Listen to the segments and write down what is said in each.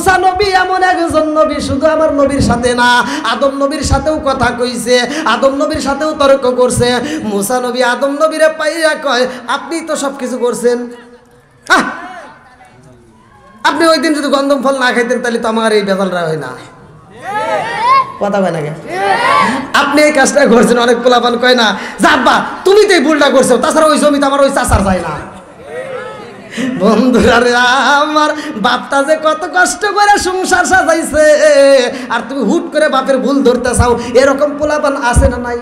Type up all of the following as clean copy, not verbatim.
মুসা নবী এমন একজন নবী, শুধু আমার নবীর সাথে না, আদম নবীর সাথেও কথা কইছে, আদম নবীর সাথেও তর্ক করছে। মুসা নবী আদম নবীরে পাইয়া কয়, আপনি তো সব কিছু করছেন, আপনি ওই দিন যদি গন্ধম ফল না খাইতেন তাহলে তো আমার এই বেজালটা হয় না। কথা কয় না, আপনি এই কাজটা করছেন। অনেক পোলাপান কয় না, যাব্বা তুমি তো এই ভুলটা করছো, তাছাড়া ওই জমিতে আমার ওই চাচার যায় না। বন্ধুরা রে, আমার বাপটা যে কত কষ্ট করে সংসার সাজাইছে, আর তুমি হুট করে বাপের ভুল ধরতে চাও, এরকম পোলাপান আছে না নাই?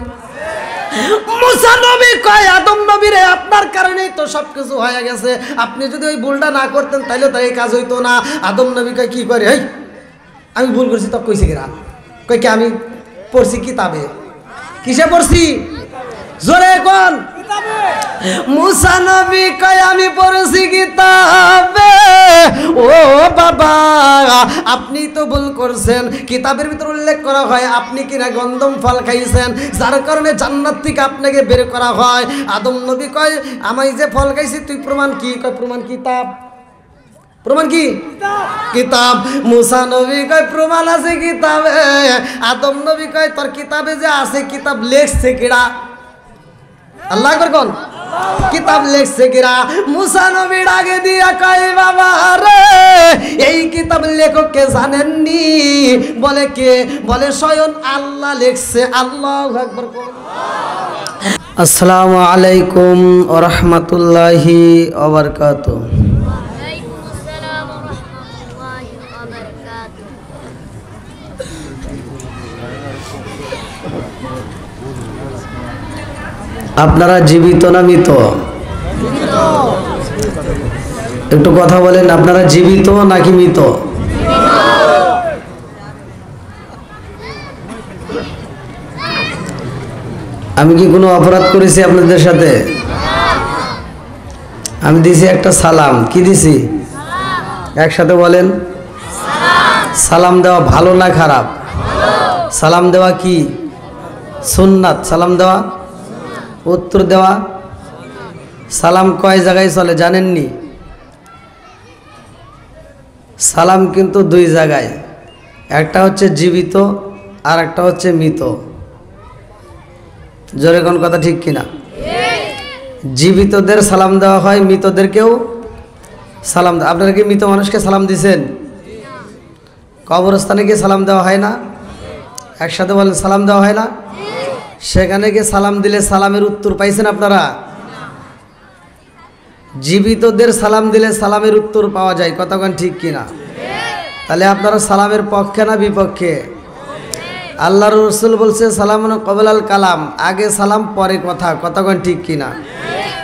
মুসা নবী কয়, আদম নবী রে, আপনার কারণেই তো সবকিছু হয়ে গেছে, আপনি যদি ওই ভুলটা না করতেন তাহলে তো এই কাজ হইতো না। আদম নবী কয়, কি করে, এই আমি ভুল করছি তো কইছি কিনা? কয় কি, আমি পড়ছি কিতাবে। কিসে পড়ছি? জোরে কোন? মুসা নবী কয়, আমি পড়ছি কিতাবে। ও বাবা, আপনি তো ভুল করছেন, কিতাবের ভিতর উল্লেখ করা হয় আপনি কিনা গন্ধম ফল খাইছেন, যার কারণে জান্নাত থেকে আপনাকে বের করা হয়। আদম নবী কয়, আমি যে ফল খাইছি তুই প্রমাণ কি? কয় প্রমাণ কিতাব। প্রমাণ কি? কিতাব। মুসা নবী কয়, প্রমাণ আছে কিতাবে। আদম নবী কয়, তোর কিতাবে যে আছে, কিতাব লেখছে কিরা? আল্লাহ আকবার কোন? কিতাব লেখছে কিরা? মুসা নবী ডাকে দিয়া কয়, বাবা রে, এই কিতাব লেখককে জানেননি? বলে কে? বলে স্বয়ং আল্লাহ লেখছে। আল্লাহু আকবার কোন? আসসালামু আলাইকুম ওয়া রাহমাতুল্লাহি ওয়া বারাকাতুহু। আপনারা জীবিত না মৃত? একটু কথা বলেন, আপনারা জীবিত নাকি মৃত? আমি কি কোনো অপরাধ করেছি আপনাদের সাথে? আমি দিছি একটা সালাম। কি দিছি? একসাথে বলেন, সালাম দেওয়া ভালো না খারাপ? সালাম দেওয়া কি সুন্নাত? সালাম দেওয়া, উত্তর দেওয়া। সালাম কয় জায়গায় চলে জানেননি? সালাম কিন্তু দুই জায়গায়, একটা হচ্ছে জীবিত আর একটা হচ্ছে মৃত। জোরে কোন কথা ঠিক কিনা? জীবিতদের সালাম দেওয়া হয়, মৃতদেরকেও সালাম। আপনারা কি মৃত মানুষকে সালাম দিছেন? কবরস্থানে গিয়ে সালাম দেওয়া হয় না? একসাথে বলেন, সালাম দেওয়া হয় না? সেখানে গিয়ে সালাম দিলে সালামের উত্তর পাইছেন আপনারা? জীবিতদের সালাম দিলে সালামের উত্তর পাওয়া যায়। কতক্ষণ ঠিক কিনা? তাহলে আপনারা সালামের পক্ষে না বিপক্ষে? আল্লাহর রাসূল বলছে, সালামুন ক্বাবলাল কালাম, আগে সালাম পরে কথা। কতক্ষণ ঠিক কিনা?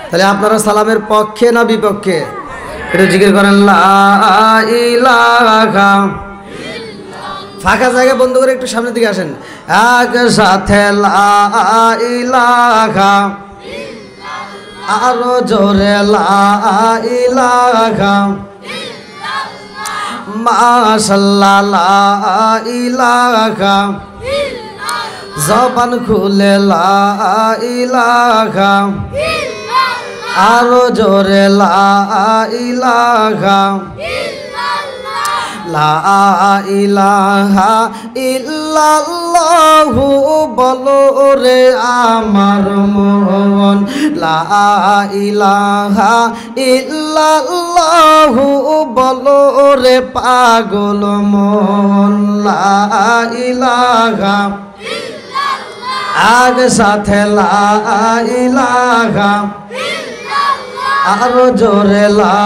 তাহলে আপনারা সালামের পক্ষে না বিপক্ষে? একটু জিকির করেন, লা ইলাহা। ফাঁকা জায়গা বন্ধ করে একটু সামনের দিকে আসেন। একসাথে লা ইলাহা, আরো জোরে লা ইলাহা, মাশাআল্লাহ লা ইলাহা, জবান খুলে লা ইলাহা, আরো জোরে লা ইলাহা, লা ইলাহা ইল্লাল্লাহু বলো রে আমার মন, লা ইলাহা ইল্লাল্লাহু বলো রে পাগল মন, লা ইলাহা আগ সাথে লা ইলাহা, আরো জোরে লা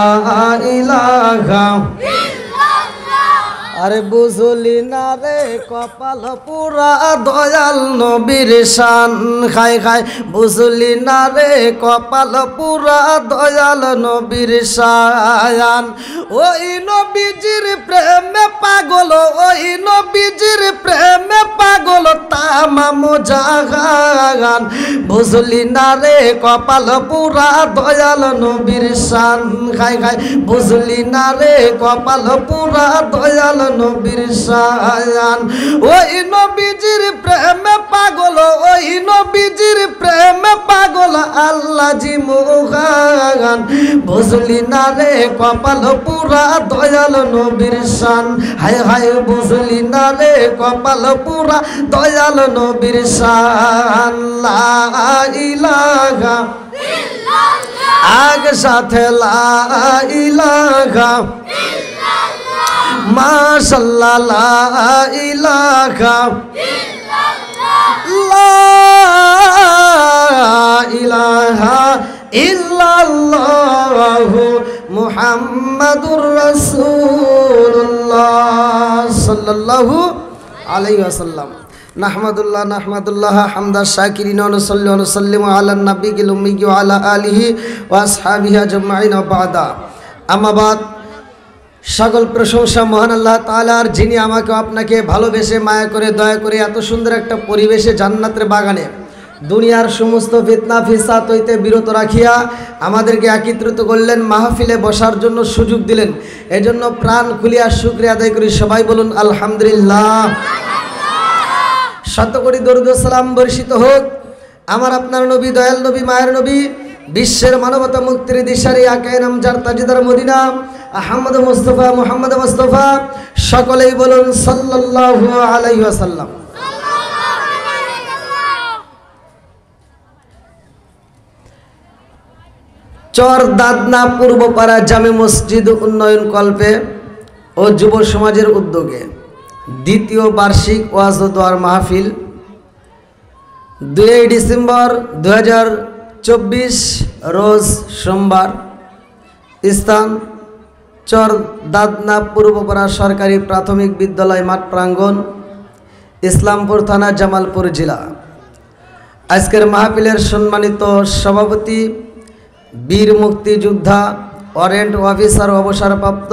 ইলাহা। আরে বুঝলি না রে কপাল পুরা দয়াল নবীর শান খাই খাই, বুঝলি না রে কপাল পুরা দয়াল নবীর শান। ওই নবীজির প্রেমে পাগল, ওই নবীজির প্রেমে পাগল তামাম জাহান। বুঝলি না রে কপাল পুরা দয়াল নবীর শান খাই খাই, বুঝলি না রে কপাল পুরা দয়াল নবীর শান। ওই নবীজির প্রেমে পাগল, ওই নবীজির প্রেমে পাগল আল্লাহ জি মোহান। বুঝলি না রে কপাল পুরা দয়াল নবীর শান। হায় হায় বুঝলি না রে কপাল পুরা দয়াল নবীর শান। লা ইলাহা আগ সাথে লা ইলাহা মাশাআল্লাহ লা ইলাহা লা ইলাহা ইল্লাল্লাহু মুহাম্মাদুর রাসূলুল্লাহ সাল্লাল্লাহু আলাইহি ওয়াসাল্লাম। নাহমাদুল্লাহ হামদা শাকিরিন ওয়া নুসাল্লি ওয়া নুসাল্লিমু আলা নবিয়িল উম্মি ওয়া আলা আলিহি ওয়া আসহাবিহি আজমাইন ওয়া বাদা। আম্মা বাদ, সকল প্রশংসা মহান আল্লাহ তাআলার, যিনি আমাকে আপনাকে ভালোবেসে মায়া করে দয়া করে এত সুন্দর একটা পরিবেশে জান্নাতের বাগানে দুনিয়ার সমস্ত ফিতনা ফিসাদ হইতে বিরত রাখিয়া আমাদেরকে একত্রিত করলেন, মাহফিলে বসার জন্য সুযোগ দিলেন। এজন্য প্রাণ খুলিয়া শুকরিয়া আদায় করি। সবাই বলুন আলহামদুলিল্লাহ। শত কোটি দরুদ ও সালাম বর্ষিত হোক আমার আপনার নবী, দয়াল নবী, মায়ের নবী, বিশ্বের মানবতা মুক্তির দিশারি আকায়ে নামজার তাজদার মদিনা আহমদ মুস্তাফা মুহাম্মদ মুস্তাফা। সকলেই বলুন সাল্লাল্লাহু আলাইহি ওয়াসাল্লাম। চর দাদনা পূর্বপাড়া জামে মসজিদ উন্নয়ন কল্পে ও যুব সমাজের উদ্যোগে দ্বিতীয় বার্ষিক ওয়াজ ও দোয়ার মাহফিল 2 ডিসেম্বর 2024 রোজ সোমবার, স্থান চর দাদনা পূর্বপাড়া সরকারি প্রাথমিক বিদ্যালয় মাঠ প্রাঙ্গণ, ইসলামপুর থানা, জামালপুর জেলা। আজকের মাহফিলের সম্মানিত সভাপতি বীর মুক্তিযোদ্ধা ওয়ারেন্ট অফিসার অবসরপ্রাপ্ত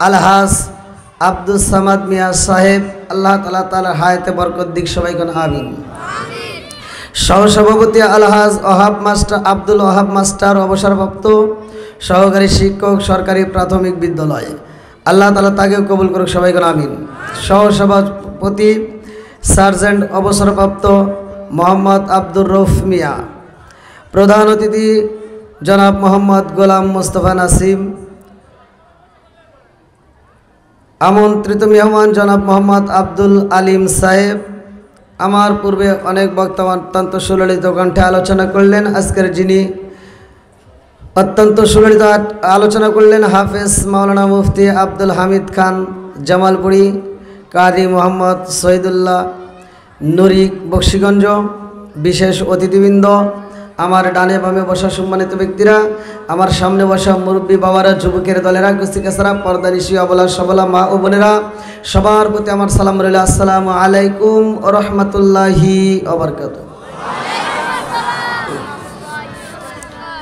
আলহাজ আব্দুল সামাদ মিয়া সাহেব, আল্লাহ তাআলা তার হায়াতে বরকত দিক। সবাই কোন আমিন। সহসভাপতি আলহাজ ওহাব মাস্টার আব্দুল ওহাব মাস্টার অবসরপ্রাপ্ত সহকারী শিক্ষক সরকারি প্রাথমিক বিদ্যালয়, আল্লাহ তাআলা তাকেও কবুল করুক। সবাই কোন আমিন। সহসভাপতি সার্জেন্ট অবসরপ্রাপ্ত মোহাম্মদ আব্দুর রউফ মিয়া। প্রধান অতিথি জনাব মোহাম্মদ গোলাম মোস্তফা নাসিম। আমন্ত্রিত মেহমান জনাব মোহাম্মদ আব্দুল আলিম সাহেব। আমার পূর্বে অনেক বক্তা অত্যন্ত সুললিত কণ্ঠে আলোচনা করলেন। আজকের যিনি অত্যন্ত সুললিত আলোচনা করলেন হাফেজ মাওলানা মুফতি আব্দুল হামিদ খান জামালপুরি, কারি মোহাম্মদ শহীদুল্লাহ নুরি বক্সিগঞ্জ। বিশেষ অতিথিবৃন্দ, আমার ডানে বামে বসা সম্মানিত ব্যক্তিরা, আমার সামনে বসা মুরব্বী বাবারা, যুবকের দলেরা, কুস্তিকাছাড়া, পর্দানিশী, অবলা সবলা মা ও বোনেরা, সবার প্রতি আমার সালাম রইল। আসসালামু আলাইকুম ওয়া রাহমাতুল্লাহি ওয়া বারাকাতুহু।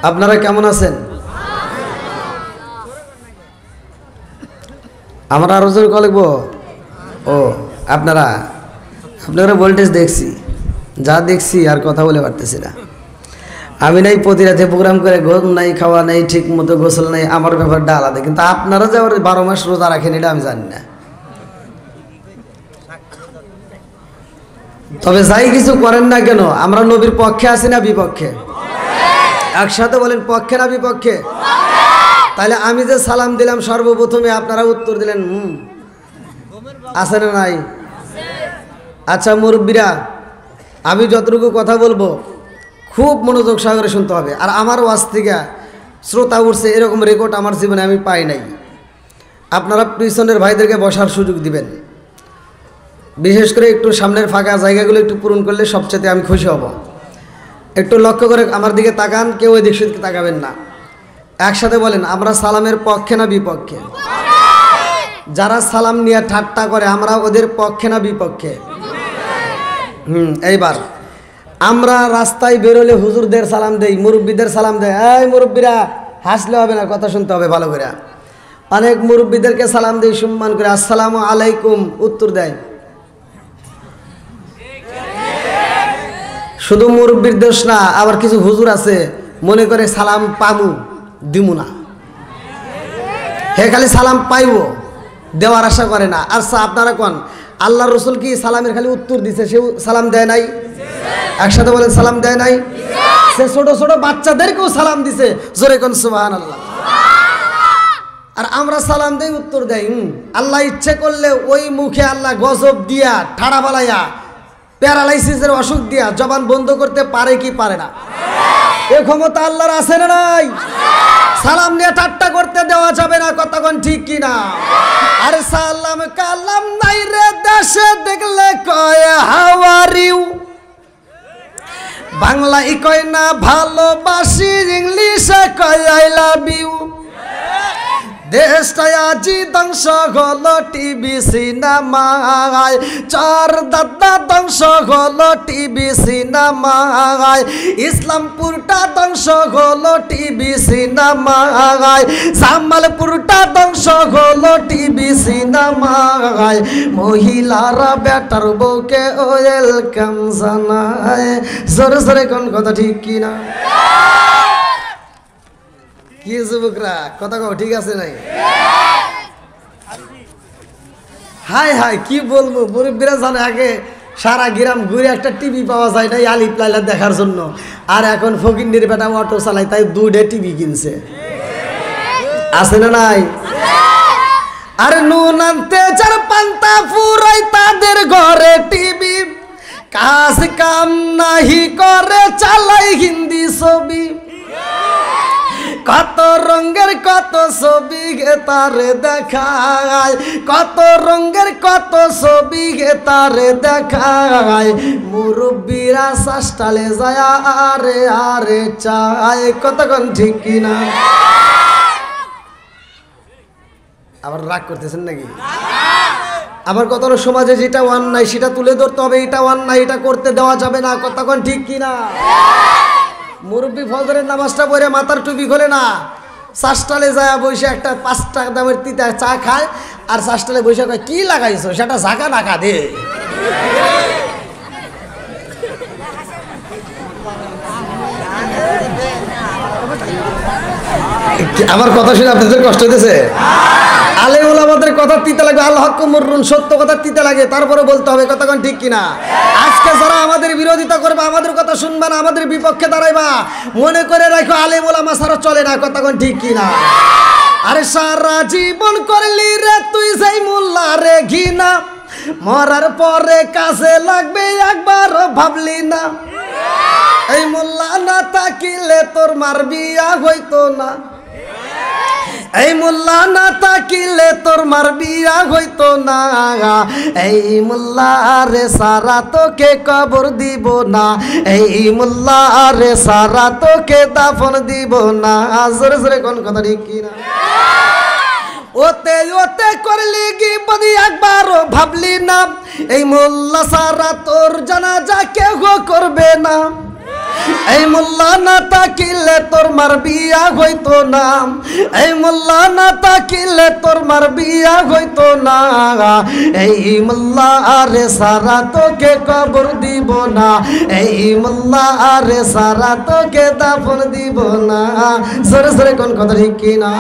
আপনারা কেমন আছেন? আমরা আরো জোর লিখবো। ও আপনারা ভোল্টেজ দেখছি, যা দেখছি আর কথা বলে পারতেছি না। আমি নাই প্রতি রাতে প্রোগ্রাম করে, ঘুম নাই, খাওয়া নাই, ঠিক মতো গোসল নাই, আমার ব্যাপারটা আলাদা। কিন্তু আপনারা যে 12 মাস রোজা রাখেন এটা আমি জানি না। তবে যাই কিছু করেন না কেন, আমরা নবীর পক্ষে আছি না বিপক্ষে? একসাথে বলেন, পক্ষে না বিপক্ষে? তাহলে আমি যে সালাম দিলাম সর্বপ্রথমে আপনারা উত্তর দিলেন আছে না নাই? আচ্ছা মুরব্বীরা, আমি যতটুকু কথা বলবো খুব মনোযোগ সহকারে শুনতে হবে। আর আমার ওয়াজ থেকে শ্রোতা উঠছে এরকম রেকর্ড আমার জীবনে আমি পাই নাই। আপনারা পিছনের ভাইদেরকে বসার সুযোগ দিবেন। বিশেষ করে একটু সামনের ফাঁকা জায়গাগুলো একটু পূরণ করলে সবচেয়ে আমি খুশি হব। একটু লক্ষ্য করে আমার দিকে তাকান, কেউ ওই দিকে তাকাবেন না। একসাথে বলেন, আমরা সালামের পক্ষে না বিপক্ষে? যারা সালাম নিয়ে ঠাট্টা করে আমরা ওদের পক্ষে না বিপক্ষে? এইবার আমরা রাস্তায় বেরোলে হুজুরদের সালাম দেই, মুরব্বীদের সালাম দেয়। এই মুরব্বীরা, হাসলে হবে না, কথা শুনতে হবে ভালো করে। অনেক মুরব্বীদেরকে সালাম দেই সম্মান করে, আসসালামু আলাইকুম উত্তর দেয়। শুধু মুরব্বীর দোষ না, আবার কিছু হুজুর আছে মনে করে সালাম পামু দিমু না, হে খালি সালাম পাইব। দেওয়ার আশা করে না। আচ্ছা আপনারা কোন আল্লাহ রসুল কি সালামের খালি উত্তর দিছে, সেও সালাম দেয় নাই? একসাথে বলেন সালাম দেয় নাই? সে ছোট ছোট বাচ্চাদেরকেও সালাম দিছে, জোরে কোন সুবহানাল্লাহ। আর আমরা সালাম দেই, উত্তর দেই। আল্লাহ ইচ্ছে করলে ওই মুখে আল্লাহ গজব দিয়া, ঠাড়া বালাইয়া, প্যারালাইসিসের অসুখ দিয়া জবান বন্ধ করতে পারে কি পারে না? এ ক্ষমতা আল্লাহর আছে না নাই? সালাম নিয়ে ঠাট্টা করতে দেওয়া যাবে না, কতক্ষণ ঠিক কিনা? আরে সালাম কালাম নাই রে দেশে, দেখলে কয় হাউ আর ইউ, বাংলায় কয় না ভালোবাসি, ইংলিশে কয় আই লাভ ইউ। দেশটায় আজি ধ্বংস হলো টিভি সিনেমায়, চার দাদা ধ্বংস হলো টিভি সিনেমায়, ইসলামপুরটা ধ্বংস হলো টিভি সিনেমায়, জামালপুরটা ধ্বংস হলো টিভি সিনেমায়, মহিলারা বেটার বউকে ওয়েলকাম জানায়। জোরে জোরে কোন কথা ঠিক কিনা? কি যুবকরা কথা কও, ঠিক আছে নাই? হাই হাই কি বলবো, মুরব্বীরা জানে আগে সারা গ্রাম ঘুরে একটা টিভি পাওয়া যায় না আলিফ লাইলা দেখার জন্য, আর এখন ফকিন্নির বেটা অটো চালায়, তাই দুইটা টিভি কিনছে। আছে না নাই? আরে নুন আনতে যার পান্তা ফুরাই, তাদের ঘরে টিভি, কাজ কাম নাহি করে চালাই হিন্দি ছবি, কত রঙের কত ছবি গে তারে দেখায়, কত রঙের কত ছবি গে তারে দেখায়, মুরব্বীরা শাস্তালে যায় আরে আরে চায়, কতক্ষণ ঠিক কিনা? আবার রাগ করতেছেন নাকি? আবার কত সমাজে যেটা অন্যায় সেটা তুলে ধরতে হবে, এটা অন্যায়, এটা করতে দেওয়া যাবে না, কতক্ষণ ঠিক কিনা? মুরব্বী ফজরের নামাজটা পড়ে মাথার টুপি খোলে না, চাষটালে যায় বসে একটা 5 টাকা দামের তিতা চা খায়, আর চাষটালে বসে কয় কি লাগাইছো, সেটা ঝাঁকা নাকা দে। আমার কথা শুনে আপনাদের কষ্ট হইতেছে? আলেম ওলামাদের কথা তিতে লাগে, আল হক মুররুন, সত্য কথা তিতে লাগে, তারপরে বলতে হবে, কতক্ষণ ঠিক কিনা? আজকে যারা আমাদের বিরোধিতা করবে, আমাদের কথা শুনবা না, আমাদের বিপক্ষে দাঁড়াইবা, মনে করে রাখো আলেম ওলামা ছাড়া চলে না, কতক্ষণ ঠিক কিনা? আরে সারা জীবন করলি রে তুই সেই মোল্লা রে ঘিনা, মরার পরে কাজে লাগবে একবারও ভাবলি না, এই মোল্লা না তাকিলে তোর মার বিয়া হইতো না, এই মোল্লা না তাকিলে তোর মার বিয়া হইতো না, এই মোল্লা রে সারা তোকে কবর দিব না, এই মোল্লা রে সারা তোকে দাফন দিব না। জোরে জোরে কোন কথা ঠিক কিনা? ওতে ওতে করলি কি বদি একবারও ভাবলি না, এই মোল্লা সারা তোর জানাজা কেউ করবে না, এই মোল্লা না তাকিলে তোর মার বিয়া হইতো না, এই মোল্লা না তাকিলে তোর মার বিয়া হইতো না, এই মোল্লা রে সারা তোকে কবর দিব না, এই মোল্লা রে সারা তোকে দাফন দিব না। জোরে জোরে কোন কথা ঠিক কিনা?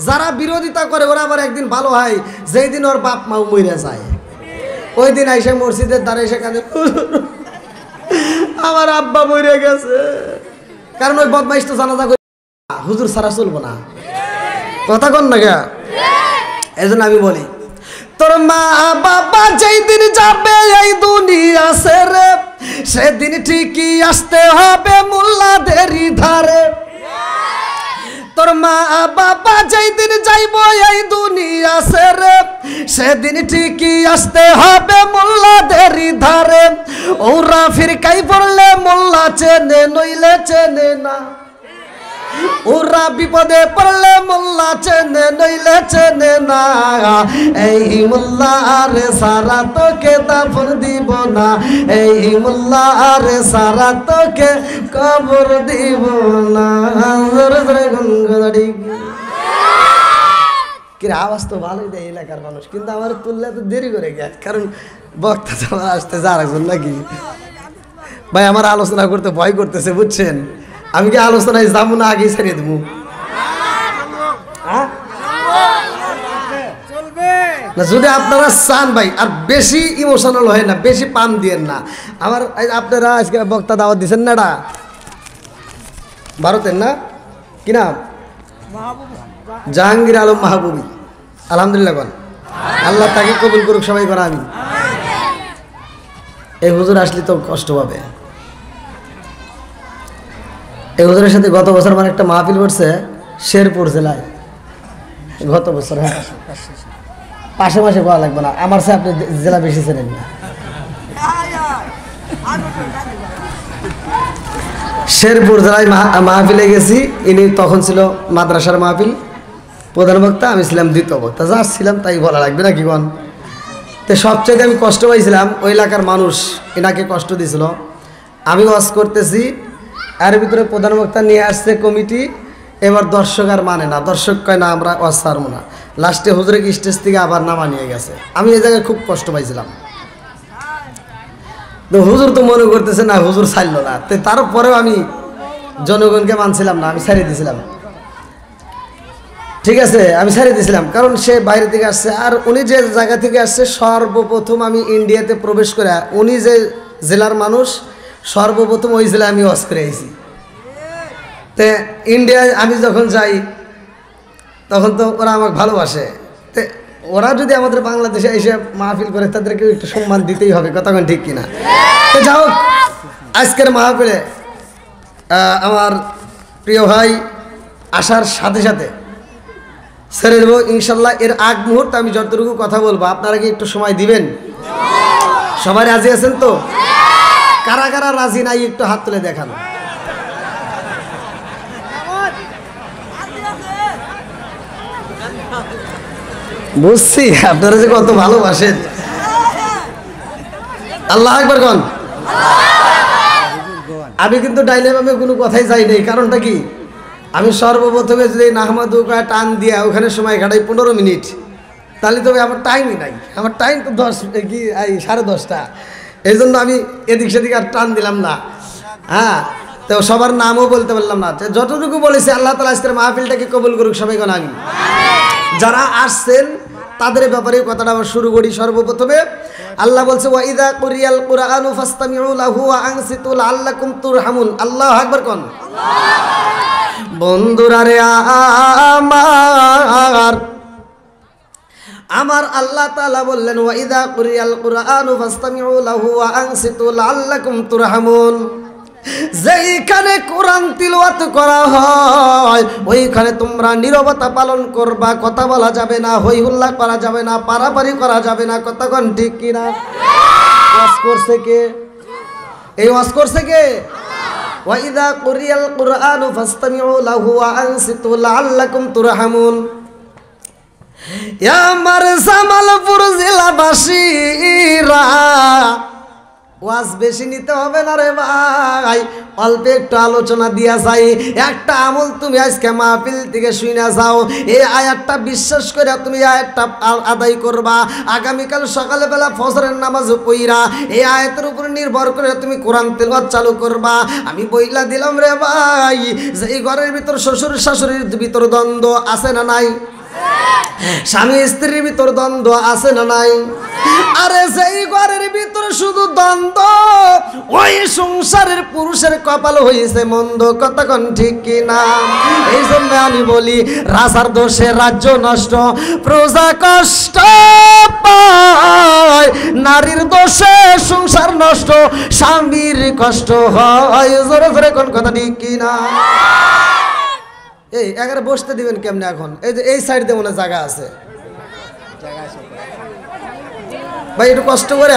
যারা বিরোধিতা করে ওরা আবার একদিন ভালো হয়, যেই দিন ওর বাপ মাও মরে যায়, ওই দিন আইসে মসজিদের দ্বারে এসে কাঁদে, আমার আব্বা মরে গেছে, কারণ ওই বদমাইশ তো জানাজা করে হুজুর ছাড়া চলবো না, কথা কন না গা? এই জন্য আমি বলি, তোর মা বাবা যেই দিন যাবে এই দুনিয়া ছেড়ে, সেদিন ঠিকই আসতে হবে মোল্লাদেরই ধারে, তোর মা বাবা যেই দিন যাইব এই দুনিয়া ছেড়ে, সেদিন ঠিকই আসতে হবে মোল্লাদেরই ধারে, ওরা ফিরকাই পড়লে মোল্লা চেনে নইলে চেনে না, ওরা বিপদে পড়লে মোল্লা চেনে নইলে চেনে না, এই মোল্লা রে সারা তোকে দাফন দিব না, এই মোল্লা রে সারা তোকে কবর দিব না। কি আওয়াজ তো ভালোই দেয় এলাকার মানুষ, কিন্তু আমার তুললে তো দেরি করে গেছে, কারণ বক্তা তোমার আসতে যার একজন নাকি ভাই আমার আলোচনা করতে ভয় করতেছে, বুঝছেন? আমি কি আলোচনায় যাবো না আগে ছেড়ে দেবো? না যদি আপনারা চান ভাই আর বেশি ইমোশনাল হয় না, বেশি পাম দিয়েন না। আমার আপনারা আজকে বক্তা দাওয়াত দিচ্ছেন না, এটা ভারতের না, কি নাম? জাহাঙ্গীর আলম মাহবুবী। আলহামদুলিল্লাহ বল, আল্লাহ তাকে কবুল করুক, সবাই করা আমি। এই হুজুর আসলে তো কষ্ট পাবে। এই হুজুরের সাথে গত বছর আমার একটা মাহফিল করছে শেরপুর জেলায়, গত বছর। হ্যাঁ, পাশে মাসে পাওয়া লাগবে না, আমার সে আপনি জেলা বেশি চেনেন না। শেরপুর জেলায় মাহফিলে গেছি। ইনি তখন ছিল মাদ্রাসার মাহফিল, প্রধান বক্তা, আমি ছিলাম দ্বিতীয় বক্তা। যা ছিলাম তাই বলা লাগবে না কি বল। তো সবচেয়ে আমি কষ্ট পাইছিলাম, ওই এলাকার মানুষ এনাকে কষ্ট দিয়েছিল। আমি ওয়াজ করতেছি, এর ভিতরে প্রধান বক্তা নিয়ে আসছে কমিটি। এবার দর্শক আর মানে না, দর্শক কয় না আমরা ওয়াজ ছাড়বো না। লাস্টে হুজুরকে স্টেজ থেকে আবার নামা নিয়ে গেছে। আমি এই জায়গায় খুব কষ্ট পাইছিলাম। তো হুজুর তো মনে করতেছে না, হুজুর ছাড়লো না। তো তারপরেও আমি জনগণকে মানছিলাম না, আমি ছাড়িয়ে দিয়েছিলাম। ঠিক আছে, আমি ছাড়িয়ে দিয়েছিলাম, কারণ সে বাইরে থেকে আসছে। আর উনি যে জায়গা থেকে আসছে, সর্বপ্রথম আমি ইন্ডিয়াতে প্রবেশ করে, উনি যে জেলার মানুষ, সর্বপ্রথম ওই জেলায় আমি ওয়াজ করে আইছি। তো ইন্ডিয়ায় আমি যখন যাই তখন তো ওরা আমাকে ভালোবাসে। তো ওরা যদি আমাদের বাংলাদেশে এসে মাহফিল করে, তাদেরকে একটু সম্মান দিতেই হবে, কতক্ষণ ঠিক কিনা। তো যাও, আজকের মাহফিলে আমার প্রিয় ভাই আসার সাথে সাথে ছেড়ে দেবো ইনশাল্লাহ। এর আগ মুহূর্তে আমি যতটুকু কথা বলবো, আপনারা কি একটু সময় দিবেন? সবাই রাজি আছেন তো? কারা কারা রাজি নাই একটু হাত তুলে দেখান। বুঝছি আপনারা যে কত ভালোবাসেন। আল্লাহ আকবার কোন। আমি কিন্তু ডাইনামে কোনো কথাই যাই নাই। কারণটা কি, আমি সর্বপ্রথমে যদি নাহমাদু টান দিয়া ওখানে সময় কাটাই 15 মিনিট, তাহলে তবে আমার টাইমই নাই। আমার টাইম তো 10:30। এই জন্য আমি এদিক সেদিক আর টান দিলাম না। হ্যাঁ, তো সবার নামও বলতে পারলাম না। যতটুকু বলেছি, আল্লাহ তাআলা আজকের মাহফিলটাকে কবুল করুক, সবাই কোন আমি। যারা আসছেন তাদের ব্যাপারে কথাটা আবার শুরু করি। সর্বপ্রথমে আল্লাহ বলছে, ওয়া ইযা কুরিয়াল কুরআনু ফাসতামিউ লাহু ওয়া আনসিতু লাআল্লাকুম তুরহামুন। আল্লাহু আকবার কোন। বন্ধুরা রে আমার আল্লাহ তাআলা বললেন, ওয়া ইযা কুরিয়াল কুরআনু ফাসতামিউ লাহু ওয়া আনসিতু লাআল্লাকুম তুরহামুন। যেইখানে কোরআন তিলাওয়াত করা হয়, ওইখানে তোমরা নীরবতা পালন করবা, কথা বলা যাবে না, হই হুল্লা করা যাবে না, পারাপারি করা যাবে না, কতক্ষণ ঠিক কিনা। ওয়াজ করছে কে? এই ওয়াজ করছে কে? ওয়া ইযা কুরিয়াল কুরআনু ফাসতামিউ লাহু ওয়া আনসিতু লাআল্লাকুম তুরহামুন। ইয়া আমার জামালপুর জেলাবাসীরা, ওয়াজ বেশি নিতে হবে না রে ভাই, অল্প একটু আলোচনা দিয়া যাই। একটা আমল তুমি আজকে মাহফিল থেকে শুনে যাও, এই আয়াতটা বিশ্বাস করে তুমি আয়াতটা আদায় করবা। আগামীকাল সকালবেলা ফজরের নামাজ পড়া এই আয়াতের উপর নির্ভর করে তুমি কোরআন তেলাওয়াত চালু করবা। আমি বইলা দিলাম রে ভাই, যে এই ঘরের ভিতর শ্বশুর শাশুড়ির ভিতর দ্বন্দ্ব আছে না নাই? স্বামী স্ত্রীর ভিতর দ্বন্দ্ব আছে না নাই? আরে সেই ঘরের ভিতরে শুধু দ্বন্দ্ব, ওই সংসারের পুরুষের কপাল হয়েছে মন্দ, কতক্ষণ ঠিক কিনা। এই জন্য আমি বলি, রাজার দোষে রাজ্য নষ্ট, প্রজা কষ্ট পায়, নারীর দোষে সংসার নষ্ট, স্বামীর কষ্ট হয়। জোরে জোরে কোন কথা ঠিক কিনা। এই এগারে বসতে দিবেন কেমনে? এখন এই যে এই সাইড দিয়ে মনে জায়গা আছে ভাই, একটু কষ্ট করে।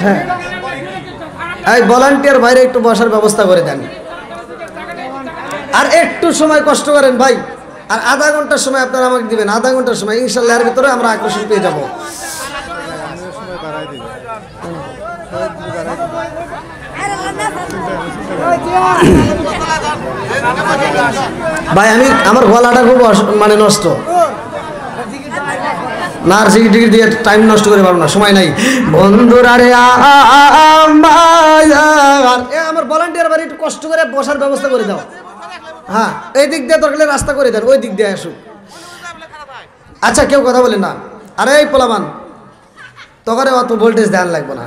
হ্যাঁ, এই ভলান্টিয়ার ভাইরে একটু বসার ব্যবস্থা করে দেন। আর একটু সময় কষ্ট করেন ভাই, আর আধা ঘন্টার সময় আপনারা আমাকে দিবেন। আধা ঘন্টার সময় ইনশাল্লাহ এর ভিতরে আমরা আকর্ষণ পেয়ে যাবো। ভাই আমি আমার গলাটা খুব মানে নষ্ট না, আর ডিগ্রি দিয়ে টাইম নষ্ট করে পারবো না, সময় নাই। বন্ধুরা রে আমার ভলান্টিয়ার বাড়ি একটু কষ্ট করে বসার ব্যবস্থা করে দাও। হ্যাঁ, এই দিক দিয়ে দরকার রাস্তা করে দেন, ওই দিক দিয়ে আসুক। আচ্ছা কেউ কথা বলে না, আরে এই পোলাবান তোকে অত ভোল্টেজ ধ্যান লাগবে না,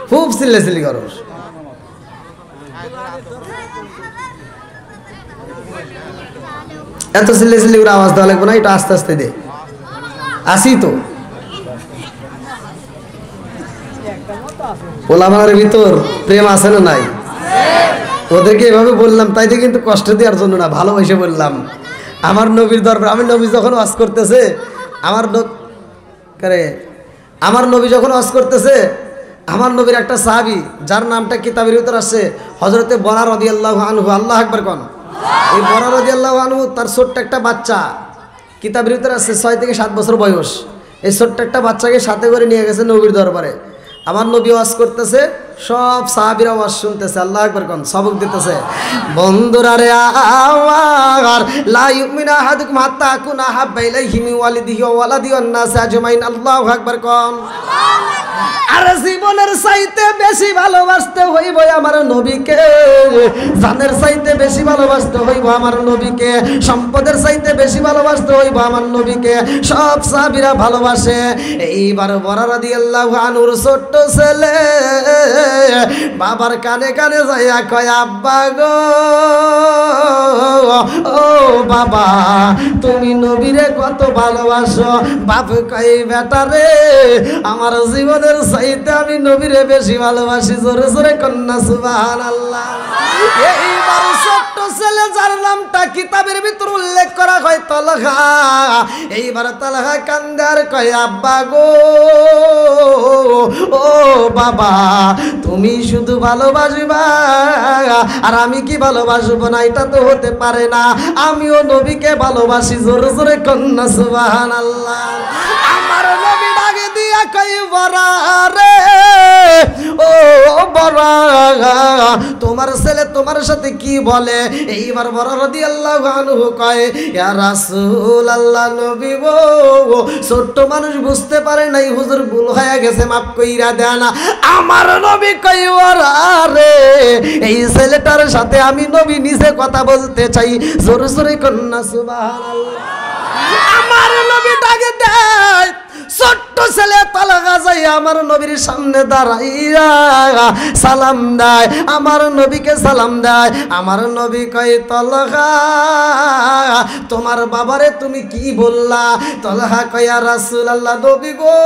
খুব সিল্লি করো, এত সিল্লি করে আওয়াজ দেওয়া লাগবে না, এটা আস্তে আস্তে দে, আসি তো পোলাবানের ভিতর প্রেম আছে না নাই? ওদেরকে এভাবে বললাম তাই তো, কিন্তু কষ্ট দেওয়ার জন্য না, ভালোবেসে বললাম। আমার নবীর দরবার, আমি নবী যখন ওয়াজ করতেছে, আমার নবী যখন ওয়াজ করতেছে, আমার নবীর একটা সাহাবী যার নামটা কিতাবের ভিতর আছে হযরতে বরা রাদিয়াল্লাহু আনহু, আল্লাহু আকবার কোন। এই বরা রাদিয়াল্লাহু আনহু তার ছোট্ট একটা বাচ্চা, কিতাবের ভিতর আছে 6 থেকে 7 বছর বয়স, এই ছোট্ট একটা বাচ্চাকে সাথে করে নিয়ে গেছে নবীর দরবারে। আমার নবী ওয়াজ করতেছে, সব সাহাবীরা ওয়াজ শুনতেছে, আল্লাহু আকবার কোন, সবক দিতেছে। বন্ধুরা রে আমার, লা ইউমিনু আহাদুকুম হাত্তা আকুনা হাব্বা ইলাইহি মিন ওয়ালিদিহি ওয়া ওয়ালাদিহি ওয়ান নাস আজমাইন, আল্লাহু আকবার কোন। আর জীবনের চাইতে বেশি ভালোবাসতে হইব আমার নবীকে, জানের চাইতে বেশি ভালোবাসতে হইব আমার নবীকে, সম্পদের চাইতে বেশি ভালোবাসতে হইব আমার নবীকে। সব সাহাবীরা ভালোবাসে। এইবার বরা রাদিয়াল্লাহু আনহুর ছোট্ট ছেলে বাবার কানে কানে যাইয়া কয়, আব্বা গো, ও বাবা তুমি নবীরে কত ভালোবাসো? বাপ কয়, বেটা রে আমার জীবনের চাইতে আমি নবীরে বেশি ভালোবাসি। জোরে জোরে কন্যা সুবহানাল্লাহ। এইবার ছোট্ট ছেলে যার নামটা কিতাবের ভিতর উল্লেখ করা হয় তালহা, এইবার তালহা কান্দে আর কয়, আব্বা গো, ও বাবা তুমি শুধু ভালোবাসবা আর আমি কি ভালোবাসবো না? এটা তো হতে পারে না, আমিও নবীকে ভালোবাসি। জোরে জোরে কন্যা সুবহানাল্লাহ। আমার নবী ডাকে দিয়া কই, বরা রে, ও বরা তোমার ছেলে তোমার সাথে কি বলে? এইবার বরা রাদিয়াল্লাহু আনহু কয়, ইয়া রাসূলুল্লাহ, নবী গো, ছোট্ট মানুষ বুঝতে পারে নাই, হুজুর ভুল হয়ে গেছে, মাফ কইরা দেন। আমার নবী কই, বরা রে এই ছেলেটার সাথে আমি নবী নিজে কথা বলতে চাই। জোরে জোরে কন্যা সুবহানাল্লাহ। আমার নবী ডাকে দেয়, ছোট্ট ছেলে তালহা যাই আমার নবীর সামনে দাঁড়াইয়া সালাম দেয়, আমার নবীকে সালাম দেয়। আমার নবী কয়, তালহা তোমার বাবারে তুমি কি বললা? তালহা কয়, ইয়া রাসূলুল্লাহ, নবী গো,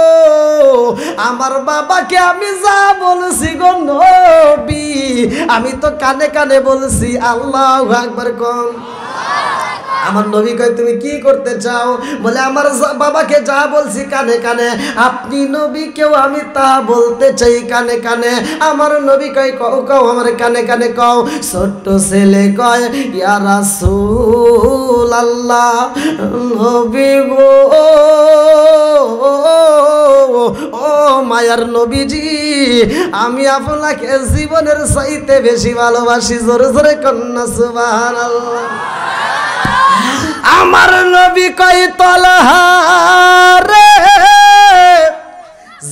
আমার বাবাকে আমি যা বলছি গো নবী, আমি তো কানে কানে বলছি। আল্লাহু আকবার কোন। আমার নবী কয়, তুমি কি করতে চাও? বলে, আমার বাবাকে যা বলছি কানে কানে, আপনি নবীকেও আমি তা বলতে চাই কানে কানে। আমার নবী কয়, কও কও, আমার কানে কানে কও। ছোট্ট ছেলে কয়, ইয়া রাসূলুল্লাহ, নবী গো, ও মায়ার নবীজি, আমি আপনাকে জীবনের চাইতে বেশি ভালোবাসি। জোরে জোরে কন্যা সুবহানাল্লাহ। আমার নবী কয়, তালহা রে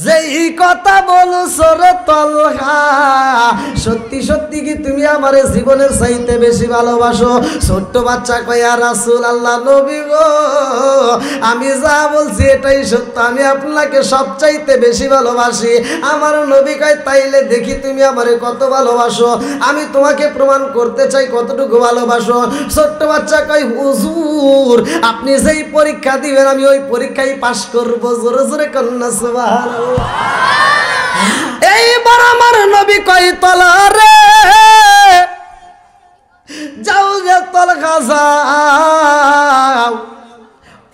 যেই কথা বলছো রে তালহা, সত্যি সত্যি কি তুমি আমার জীবনের চাইতে বেশি ভালোবাসো? ছোট্ট বাচ্চা কয়, ইয়া রাসূলুল্লাহ, নবী গো, আমি যা বলছি এটাই সত্য, আমি আপনাকে সবচাইতে বেশি ভালোবাসি। আমার নবী কয়, তাইলে দেখি তুমি আমারে কত ভালোবাসো, আমি তোমাকে প্রমাণ করতে চাই কতটুকু ভালোবাসো। ছোট্ট বাচ্চা কয়, হুজুর আপনি যেই পরীক্ষা দিবেন আমি ওই পরীক্ষায় পাশ করব। জোরে জোরে কন্যা সুবহানাল্লাহ। এইবার আমার নবী কয়, তালহা রে যাও গে তালহা যাও,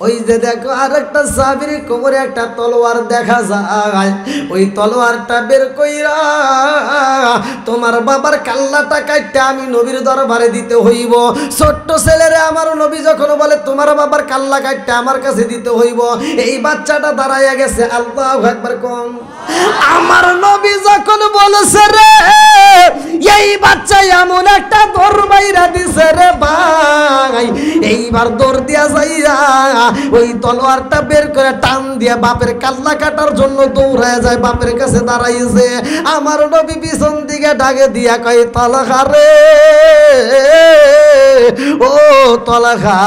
ওই যে দেখো আরেকটা সাহাবীর কোমরে একটা তলোয়ার দেখা যায়, ওই তলোয়ারটা বের কইরা তোমার বাবার কাল্লাটা কাটতে আমি নবীর দরবারে দিতে হইব। ছোট্ট ছেলেরে আমার নবী যখন বলে তোমার বাবার কাল্লা কাটতে আমার কাছে দিতে হইব, এই বাচ্চাটা দাঁড়াইয়া গেছে। আল্লাহু আকবার কোন। আমার নবী যখন বলছে রে, এই বাচ্চা এমন একটা দৌড় মাইরা দিছে রে ভাই, এইবার দৌড় দিয়া যাইয়া ওই তলোয়ারটা বের করে টান দিয়া বাপের কাল্লা কাটার জন্য দৌড়ায় যায়, বাপের কাছে দাঁড়াইছে। আমার নবী পিছন দিকে ডাকে দিয়া কয়, তালহা রে, ও তালহা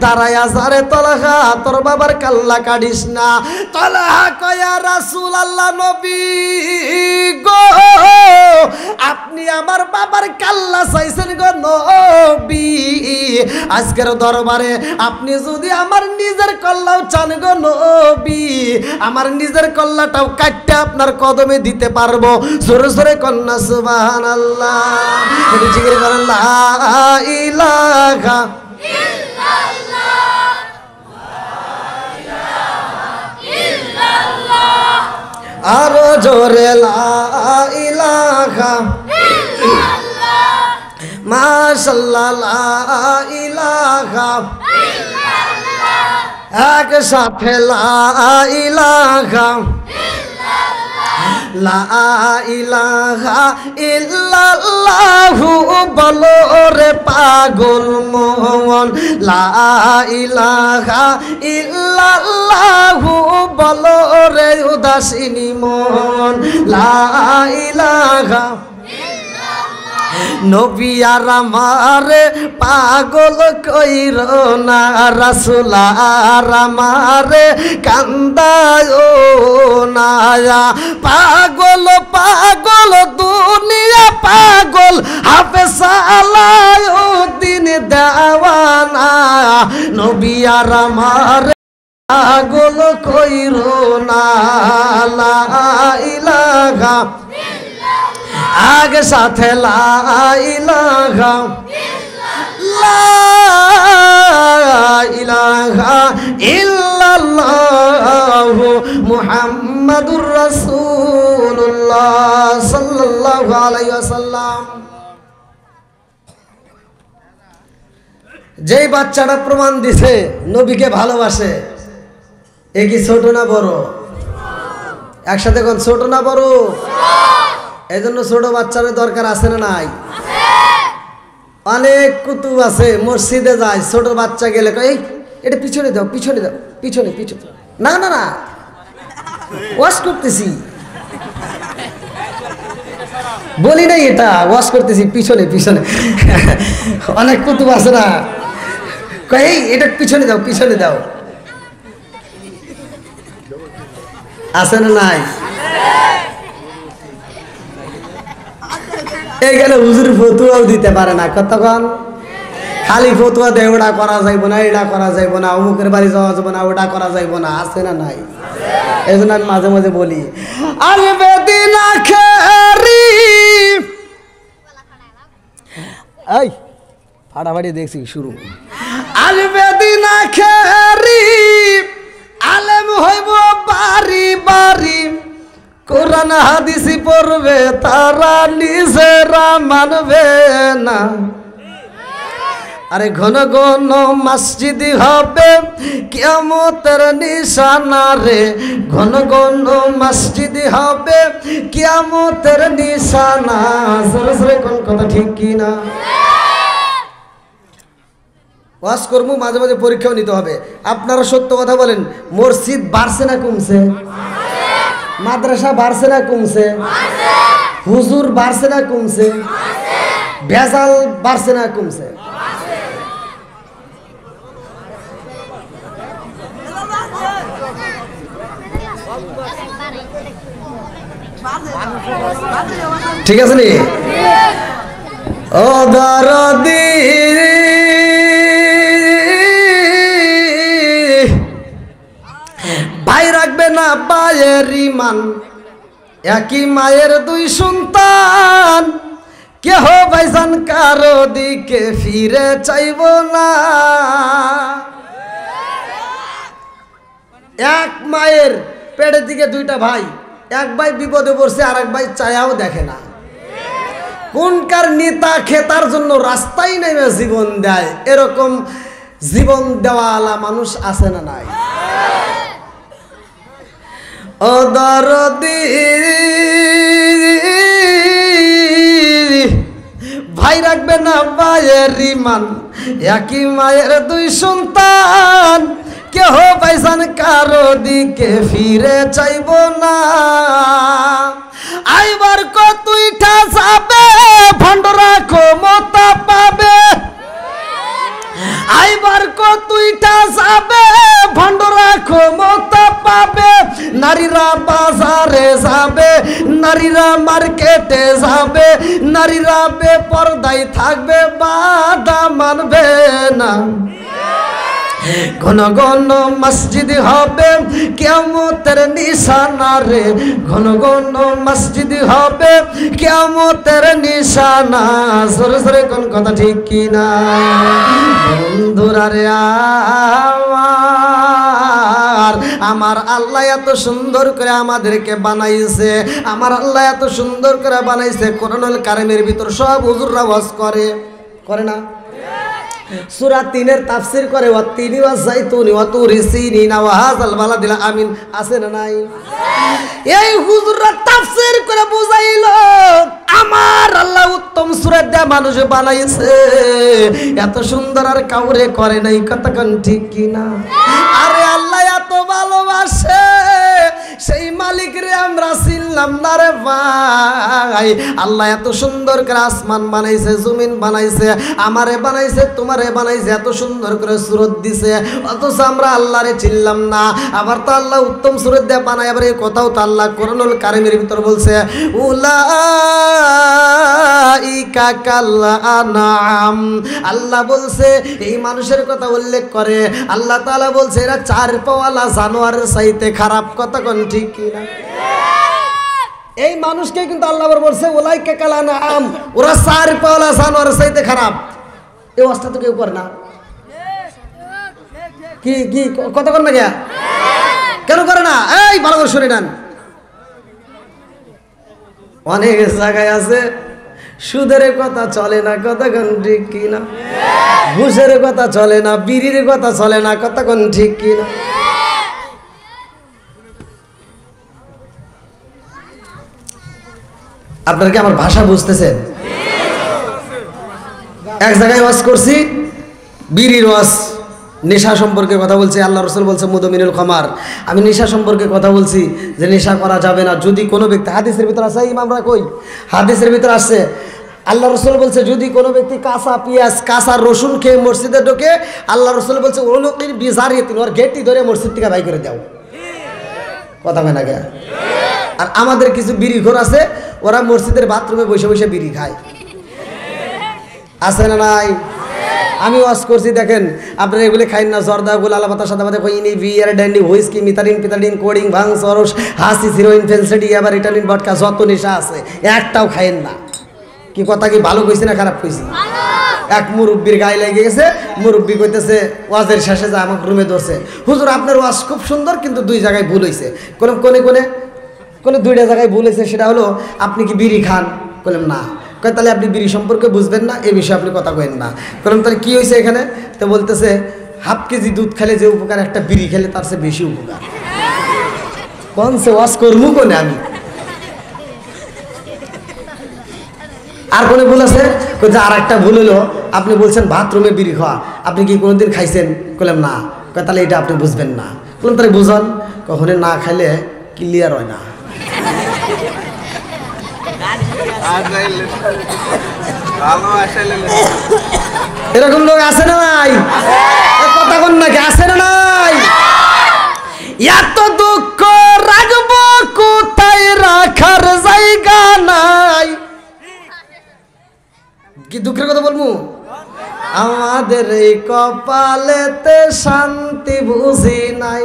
দাঁড়ায়া যারে তলহা তোর বাবার কাল্লা কাটিস না। তলহা কয়া রাসূলুল্লাহ নবী গো আপনি আমার বাবার কাল্লা চাইছেন গো নবী, আজকের দরবারে আপনি যদি আমার নিজের কল্লাও চান গো নবী, আমার নিজের কল্লাটাও কাটতে আপনার কদমে দিতে পারবো। জোরে জোরে কন্যা সুবহানাল্লাহ, জিকির করেন লা ইলাহা ইল্লাল্লাহ, আরো জোরে লা ইলাহা ইল্লাল্লাহ, মাশাআল্লাহ লা ইলাহা ইল্লাল্লাহ, একসাথে লা ইলাহা লা ইলাহা ইল্লাল্লাহু বলো রে পাগল মন, লা ইলাহা ইল্লাল্লাহু বলো রে উদাসিনী মন, লা ইলাহা নবী আর আমারে পাগল কইর না, রাসূল আর আমারে কান্দায় না, পাগল পাগল দুনিয়া পাগল হাফেজ আলাউদ্দিন দেওয়ানা, নবী আর আমারে পাগল কইর না, লা ইলাহা আগে সাথে লা ইলাহা ইল্লাল্লাহু মুহাম্মাদুর রাসূলুল্লাহ সাল্লাল্লাহু আলাইহি ওয়াসাল্লাম। যেই বাচ্চাটা প্রমাণ দিছে নবীকে ভালোবাসে, এ কি ছোট না বড়? একসাথে কোন ছোট না বড়? এই জন্য ছোট বাচ্চাদের দরকার আছে না নাই? অনেক কুতুব আছে মসজিদে যায়, ছোট বাচ্চা গেলে এই এটা পিছনে দাও পিছনে দাও পিছনে পিছনে, না না না ওয়াশ করতেছি, বলি নাই এটা ওয়াশ করতেছি পিছনে পিছনে। অনেক কুতুব আছে না, এই এটা পিছনে দাও পিছনে দাও, আছে না নাই? এখানে হুজুর ফতুয়াও দিতে পারে না, কতক্ষণ খালি ফতুয়া দেয় ওটা করা যাইব না, এটা করা যাইব না, অমুকের বাড়ি যাওয়া যাবো না, ওটা করা যাইব না, আছে না নাই? এই জন্য আমি মাঝে মাঝে বলি আসবে দিন আখেরি, এই ফাটাফাটি দেখছি শুরু, আসবে দিন আখেরি আলেম হইব বাড়ি বাড়ি, কোরআন হাদিস পড়বে তারা নিজেরা মানবে না, আরে ঘন ঘন মসজিদ হবে কিয়ামতের নিশানা রে, ঘন ঘন মসজিদ হবে কিয়ামতের নিশানা, জোরে জোরে কোন কথা ঠিক কি না? ওয়াজ করবো মাঝে মাঝে পরীক্ষাও নিতে হবে। আপনারা সত্য কথা বলেন, মসজিদ বাড়ছে না কমছে? মাদ্রাসা বাড়ছে না কমছে? হুজুর বাড়ছে না কমছে? ভেজাল বাড়ছে না কমছে? ঠিক আছে নি? ও দরদি ভাই রাখবে না পায়ের ইমান, একই মায়ের দুই সন্তান, কেহ ভাইজান কারো দিকে ফিরে চাইব না, এক মায়ের পেটের দিকে দুইটা ভাই, এক ভাই বিপদে পড়ছে আর এক ভাই চায়াও দেখে না, কোনকার নেতা খেতার জন্য রাস্তায় নেমে জীবন দেয়, এরকম জীবন দেওয়ালা মানুষ আছে না নাই? ও দরদি ভাই রাখবে না মায়ের ইমান, একই মায়ের দুই সন্তান, কেহ ভাইজান কারো দিকে ফিরে চাইব না, আইবার কতইটা যাবে ভণ্ডরা ক্ষমতা পাবে, আইবার কতই নারীরা বাজারে যাবে, নারীরা মার্কেটে যাবে, নারীরা বেপরদায় থাকবে, বাধা মানবে না। ঘন ঘন মসজিদ হবে কিয়ামতের নিশানা রে, ঘন ঘন মসজিদ হবে কিয়ামতের নিশানা। সরে সরে কোন কথা ঠিক কি না বন্ধুরা রে আমার আল্লাহ এত সুন্দর করে আমাদেরকে বানাইছে, আমার আল্লাহ এত সুন্দর করে বানাইছে। কোরআনুল কারীমের ভিতর সব হুজুররা ওয়াজ করে না? সূরা 3 এর তাফসীর করে ওয়াতিনি ওয়াজাইতুনি ওয়াতুরি সিনিনা ওয়া হাযাল বালাদিল আমিন, আছে না নাই? এই হুজুররা তাফসীর করে বুঝাইলো আমার আল্লাহ উত্তম সূরা দিয়ে মানুষ বানাইছে, এত সুন্দর আর কাউরে করে নাই। কথা কোন ঠিক কি না? আরে আল্লাহ এত ভালোবাসে, সেই মালিক রে আমরা চিনলাম না রে ভাই। আল্লাহ এত সুন্দর করে আসমান বানাইছে, জমিন বানাইছে, আমারে বানাইছে, তোমারে বানাইছে, এত সুন্দর করে সূরত দিছে, অথচ আমরা আল্লাহরে চিনলাম না। আবার তো আল্লাহ উত্তম সূরত দিয়ে বানায়, আবার এই কথাও তো আল্লাহ কোরআনুল কারীমের ভিতর বলছে উলাইকা কাল আনআম। আল্লাহ বলছে, এই মানুষের কথা উল্লেখ করে আল্লাহ তাআলা বলছে এরা চার পাওয়ালা জানোয়ারের চাইতে খারাপ। কথা কোন ঠিক কি না? এই মানুষকে কিন্তু আল্লাহ আবার বলছে উলাইকা কাল আনআম, ওরা চার পাওয়ালা জানোয়ারের চাইতে খারাপ। এই অবস্থা তো কেউ করে না। কি কি কথা কোন না গিয়া কেন করে না? এই ভালো করে শুনে নেন, অনেক জায়গায় আছে সুদের কথা চলে না। কথা কোন ঠিক কি না? ঘুষের কথা চলে না, বিড়ির কথা চলে না। কথা কোন ঠিক কি না? আপনারা কি আমার ভাষা বুঝতেছেন? এক জায়গায় ওয়াজ করছি, বিড়ির ওয়াজ, নেশা সম্পর্কে কথা বলছি। আল্লাহ রাসূল বলছে মুদমিনুল খামার। আমি নেশা সম্পর্কে কথা বলছি যে নেশা করা যাবে না। যদি কোনো ব্যক্তি, হাদিসের ভিতর আছে, ইমামরা কই হাদিসের ভিতর আসছে, আল্লাহ রাসূল বলছে যদি কোনো ব্যক্তি কাঁচা পেঁয়াজ কাঁচা রসুন খেয়ে মসজিদে ঢোকে, আল্লাহ রাসূল বলছে উলুকির বিজারিয়াতিন, ওর গেটটি ধরে মসজিদ থেকে বাই করে দাও। কথা হয় না কে? আর আমাদের কিছু বিড়ি ঘর আছে, ওরা মসজিদের বাথরুমে বসে বসে বিড়ি খায়, আছে না নাই? আমি ওয়াজ করছি, দেখেন আপনারা এগুলি খাইন না, জর্দা গুল আলাপাতা সাদা পাতা কইনি বিয়ার ড্যান্ডি হুইস্কি মিথালিন পিতালিন কোডিং ভাং সরস হাসি হিরোইন ফেন্সিডি আবার রিটালিন বটকা যত নেশা আছে একটাও খাইন না। কি কথা কি ভালো কইছি না খারাপ কইছি? এক মুরব্বির গায়ে লেগে গেছে, মুরব্বি কইতেছে ওয়াজের শেষে যা আমাকে রুমে ধরছে, হুজুর আপনার ওয়াজ খুব সুন্দর কিন্তু দুই জায়গায় ভুল হয়েছে। কোনে দুইটা জায়গায় ভুল হয়েছে, সেটা হলো আপনি কি বিড়ি খান? বললাম না। কয় তাহলে আপনি বিড়ি সম্পর্কে বুঝবেন না, এই বিষয়ে আপনি কথা কইেন না। বললাম তাহলে কী হয়েছে এখানে? তো বলতেছে হাফ কেজি দুধ খেলে যে উপকার একটা বিড়ি খেলে তার চেয়ে বেশি উপকার। কোন সে ওয়াজ করবো কোনে আমি? আর কোনো ভুল আছে? আর একটা ভুল হলো আপনি বলছেন বাথরুমে বিড়ি খাওয়া, আপনি কি কোনোদিন খাইছেন? বললাম না। কয় তাহলে এটা আপনি বুঝবেন না। বললাম তাহলে বুঝান। কখনো না খাইলে ক্লিয়ার হয় না। এরকম লোক আছে না নাই? কথা কোন নাকি আছে না নাই? এত দুঃখ রাখবো কোথায়, রাখার জায়গা নাই। কি দুঃখের কথা বলবো? আমাদের এই কপালেতে শান্তি বুঝি নাই।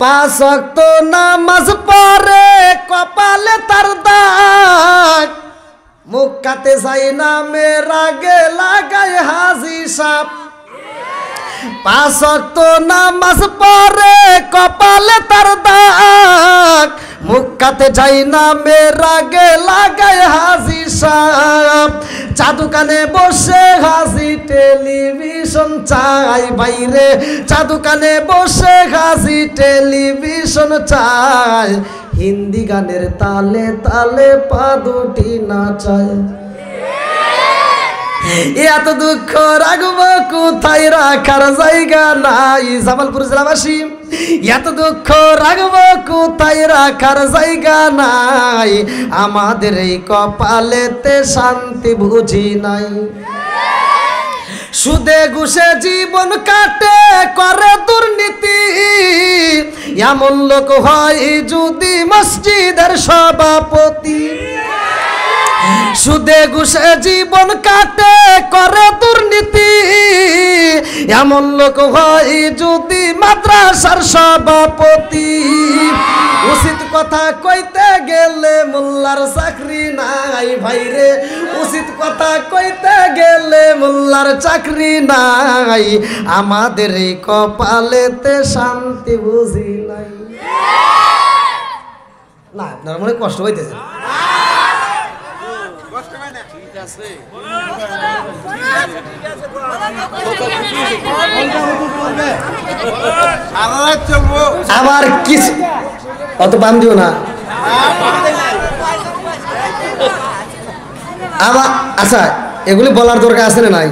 5 ওয়াক্ত নামাজ পড়ে কপালে তার দাগ, মুখ কাতে যাই নামে রাগে লাগায় হাজি সাপ। 5 ওয়াক্ত নামাজ পড়ে কপালে তার দাগ, মুখ কাতে যাই নামে রাগে লাগায় হাজি সাপ। চাদু কানে বসে হাসি টেলিভিশন চাই বাইরে, চাদু কানে বসে হাসি টেলিভিশন চাই। হিন্দি গানের তালে তালে পা দুটি নাচায়। এত দুঃখ রাখবো কোথায়, রাখার জায়গা নাই। জামালপুর জেলাবাসী, এত দুঃখ রাখবো কোথায়, রাখার জায়গা নাই। আমাদের এই কপালেতে শান্তি বুঝি নাই। সুদে ঘুষে জীবন কাটে করে দুর্নীতি, এমন লোক হয় যদি মসজিদের সভাপতি, সুদে ঘুষে জীবন কাটে করে দুর্নীতি, এমন লোক হয় যদি মাদ্রাসার সভাপতি। উচিত কথা কইতে গেলে মোল্লার চাকরি নাই ভাইরে, উচিত কথা কইতে গেলে মোল্লার চাকরি নাই, আমাদের এই কপালেতে শান্তি বুঝি নাই। না আপনার মনে কষ্ট হইতেছে, আবার কিছু অত বাম দিও না আবার। আচ্ছা এগুলি বলার দরকার আছে না নাই?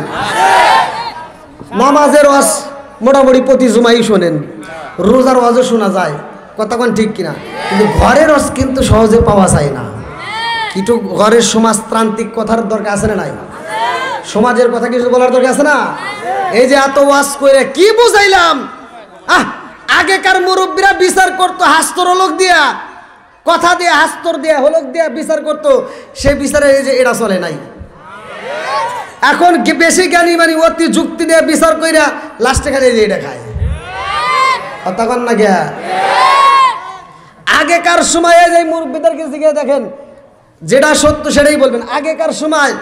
নামাজের ওয়াজ মোটামুটি প্রতি জুমাই শোনেন, রোজার ওয়াজও শোনা যায়, কথা কোন ঠিক কিনা? কিন্তু ঘরের ওয়াজ কিন্তু সহজে পাওয়া যায় না। কিন্তু ঘরের সমাজতান্ত্রিক কথার দরকার আছে না নাই? সমাজের কথা কিছু বলার দরকার আছে না? এই যে এত ওয়াজ করে কি বুঝাইলাম? আগেকার মুরব্বীরা বিচার করতো হাস্তর হলক দিয়া, কথা দিয়ে হাস্তর দিয়া হলক দিয়া বিচার করতো, সে বিচারে এই যে এটা চলে নাই। এখন বেশি জ্ঞানী মানে অতি যুক্তি দিয়ে বিচার কইরা লাস্টে খালি এটা খায়, কথা কন না গিয়া। আগেকার সময়ে যে মুরব্বীদেরকে জিজ্ঞেস দেখেন, যেটা সত্য সেটাই বলবেন। আগেকার সময়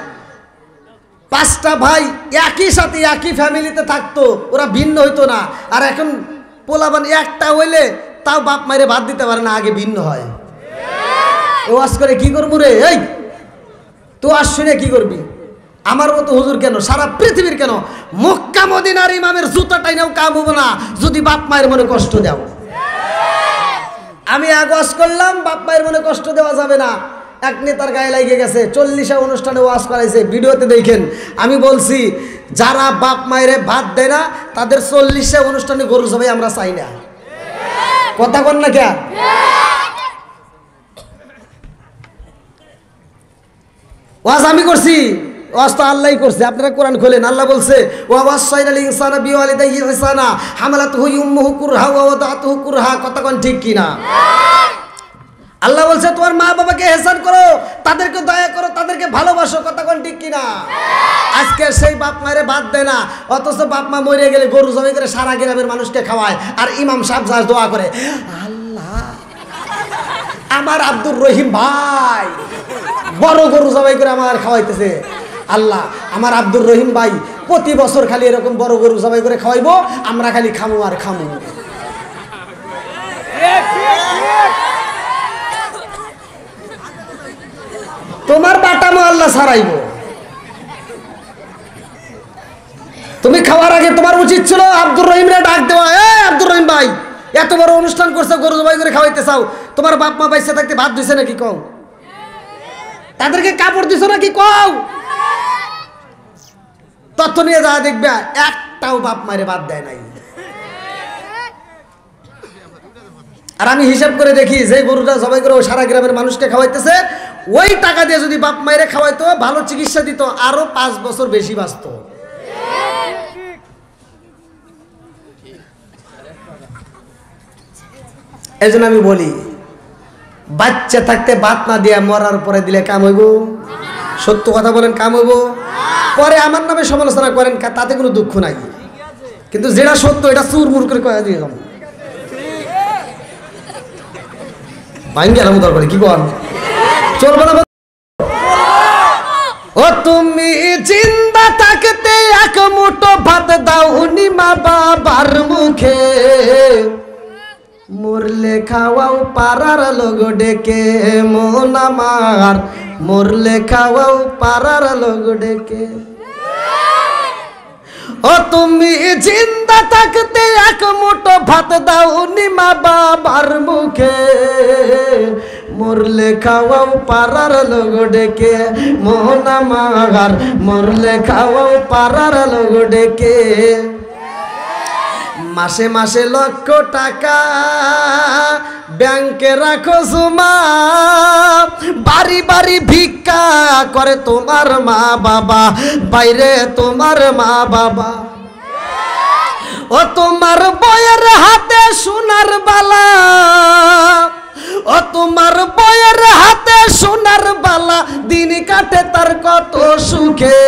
5টা ভাই একই সাথে একই ফ্যামিলিতে থাকতো, ওরা ভিন্ন হইতো না। আর এখন পোলাবান একটা হইলে তাও বাপ মায়েরে ভাত দিতে পারে না, আগে ভিন্ন হয়। ওয়াজ করে কি করবো রে? এই তো আজ শুনে কি করবি? আমার মতো হুজুর কেন, সারা পৃথিবীর কেন, মক্কা মদিনার ইমামের জুতাটাই নাও কাম হবো না যদি বাপ মায়ের মনে কষ্ট দাও। আমি ওয়াজ করলাম, বাপ মায়ের মনে কষ্ট দেওয়া যাবে না। এক নেতার গায়ে লাগিয়ে গেছে, 40 অনুষ্ঠানে ওয়াজ করাইছে, ভিডিওতে দেখেন। আমি বলছি যারা বাপ মায়ের ভাত দেয় না তাদের 40 অনুষ্ঠানে গরু জবাই আমরা চাই না, কথা কন না কে? ওয়াজ আমি করছি, ওয়াজ তো আল্লাহই করছে। আপনারা কোরআন খোলেন, আল্লাহ বলছে ওয়া ওয়াসাইনাল ইনসানা বিওয়ালিদাইহি ইহসানা হামালাতুহু উম্মুহু কুরহা ওয়া ওয়াদাতুহু কুরহা, কথা কন ঠিক কিনা? আল্লাহ বলছে তোমার মা বাবাকে ইহসান করো, তাদেরকে দয়া করো, তাদেরকে ভালোবাসো, কথা কোন ঠিক কিনা? আজকে সেই বাপ মায়ের বাদ দেয় না, অথচ বাপ মা মরে গেলে গরু জবাই করে সারা গ্রামের মানুষকে খাওয়ায়। আর ইমাম সাহেব যা দোয়া করে, আল্লাহ আমার আব্দুর রহিম ভাই বড় গরু জবাই করে আমার খাওয়াইতেছে, আল্লাহ আমার আব্দুর রহিম ভাই প্রতি বছর খালি এরকম বড় গরু জবাই করে খাওয়াইবো, আমরা খালি খামু আর খামু। তোমার বাটামো আল্লাহ ছাড়াইব। তুমি খাওয়ার আগে তোমার উচিত ছিল আব্দুর রহিমরে ডাক দেওয়া, আব্দুর রহিম ভাই এত বড় অনুষ্ঠান করছে, গরু জবাই করে খাওয়াইতে চাও, তোমার বাপ মা বাইসে থাকতে ভাত দিছে নাকি কও? তাদেরকে কাপড় দিছো নাকি কও? তথ্য নিয়ে যা দেখবে একটাও বাপ মায়ের বাদ দেয় নাই। আর আমি হিসাব করে দেখি যে গরুটা জবাই করে সারা গ্রামের মানুষকে খাওয়াইতেছে, ওই টাকা দিয়ে যদি বাপ মায়েরে খাওয়াইতো, ভালো চিকিৎসা দিত, আরো 5 বছর বেশি বাঁচত। এই জন্য আমি বলি বাচ্চা থাকতে বাত না দিয়ে মরার পরে দিলে কাম হইব? সত্য কথা বলেন, কাম হইব? পরে আমার নামে সমালোচনা করেন, তাতে কোনো দুঃখ নাই, কিন্তু যেটা সত্য এটা চুরমুর করে কয়া দিয়ে যাবো। ভাঙ্গি আলাম দরকার কি কন চলবে না? ও তুমি জিন্দা থাকতে এক মুঠো ভাত দাও নি মা বাবার মুখে, মরলে খাওয়াও পাড়ার লোক ডেকে, মন আমার মরলে খাওয়াও পাড়ার লোক ডেকে। ও তুমি জিন্দা থাকতে এক মুঠো ভাত দাও নি মা বাবার মুখে, মরলে খাওয়াও পাড়ার লোক ডেকে, মন আমার মরলে খাওয়াও পাড়ার লোক ডেকে। মাসে মাসে লক্ষ টাকা ব্যাংকে রাখো জমা, বাড়ি বাড়ি ভিক্ষা করে তোমার মা বাবা, বাইরে তোমার মা বাবা। ও তোমার বইয়ের হাতে সোনার সোনার বালা, ও তোমার বইয়ের হাতে সোনার বালা, দিন কাটে তার কত সুখে,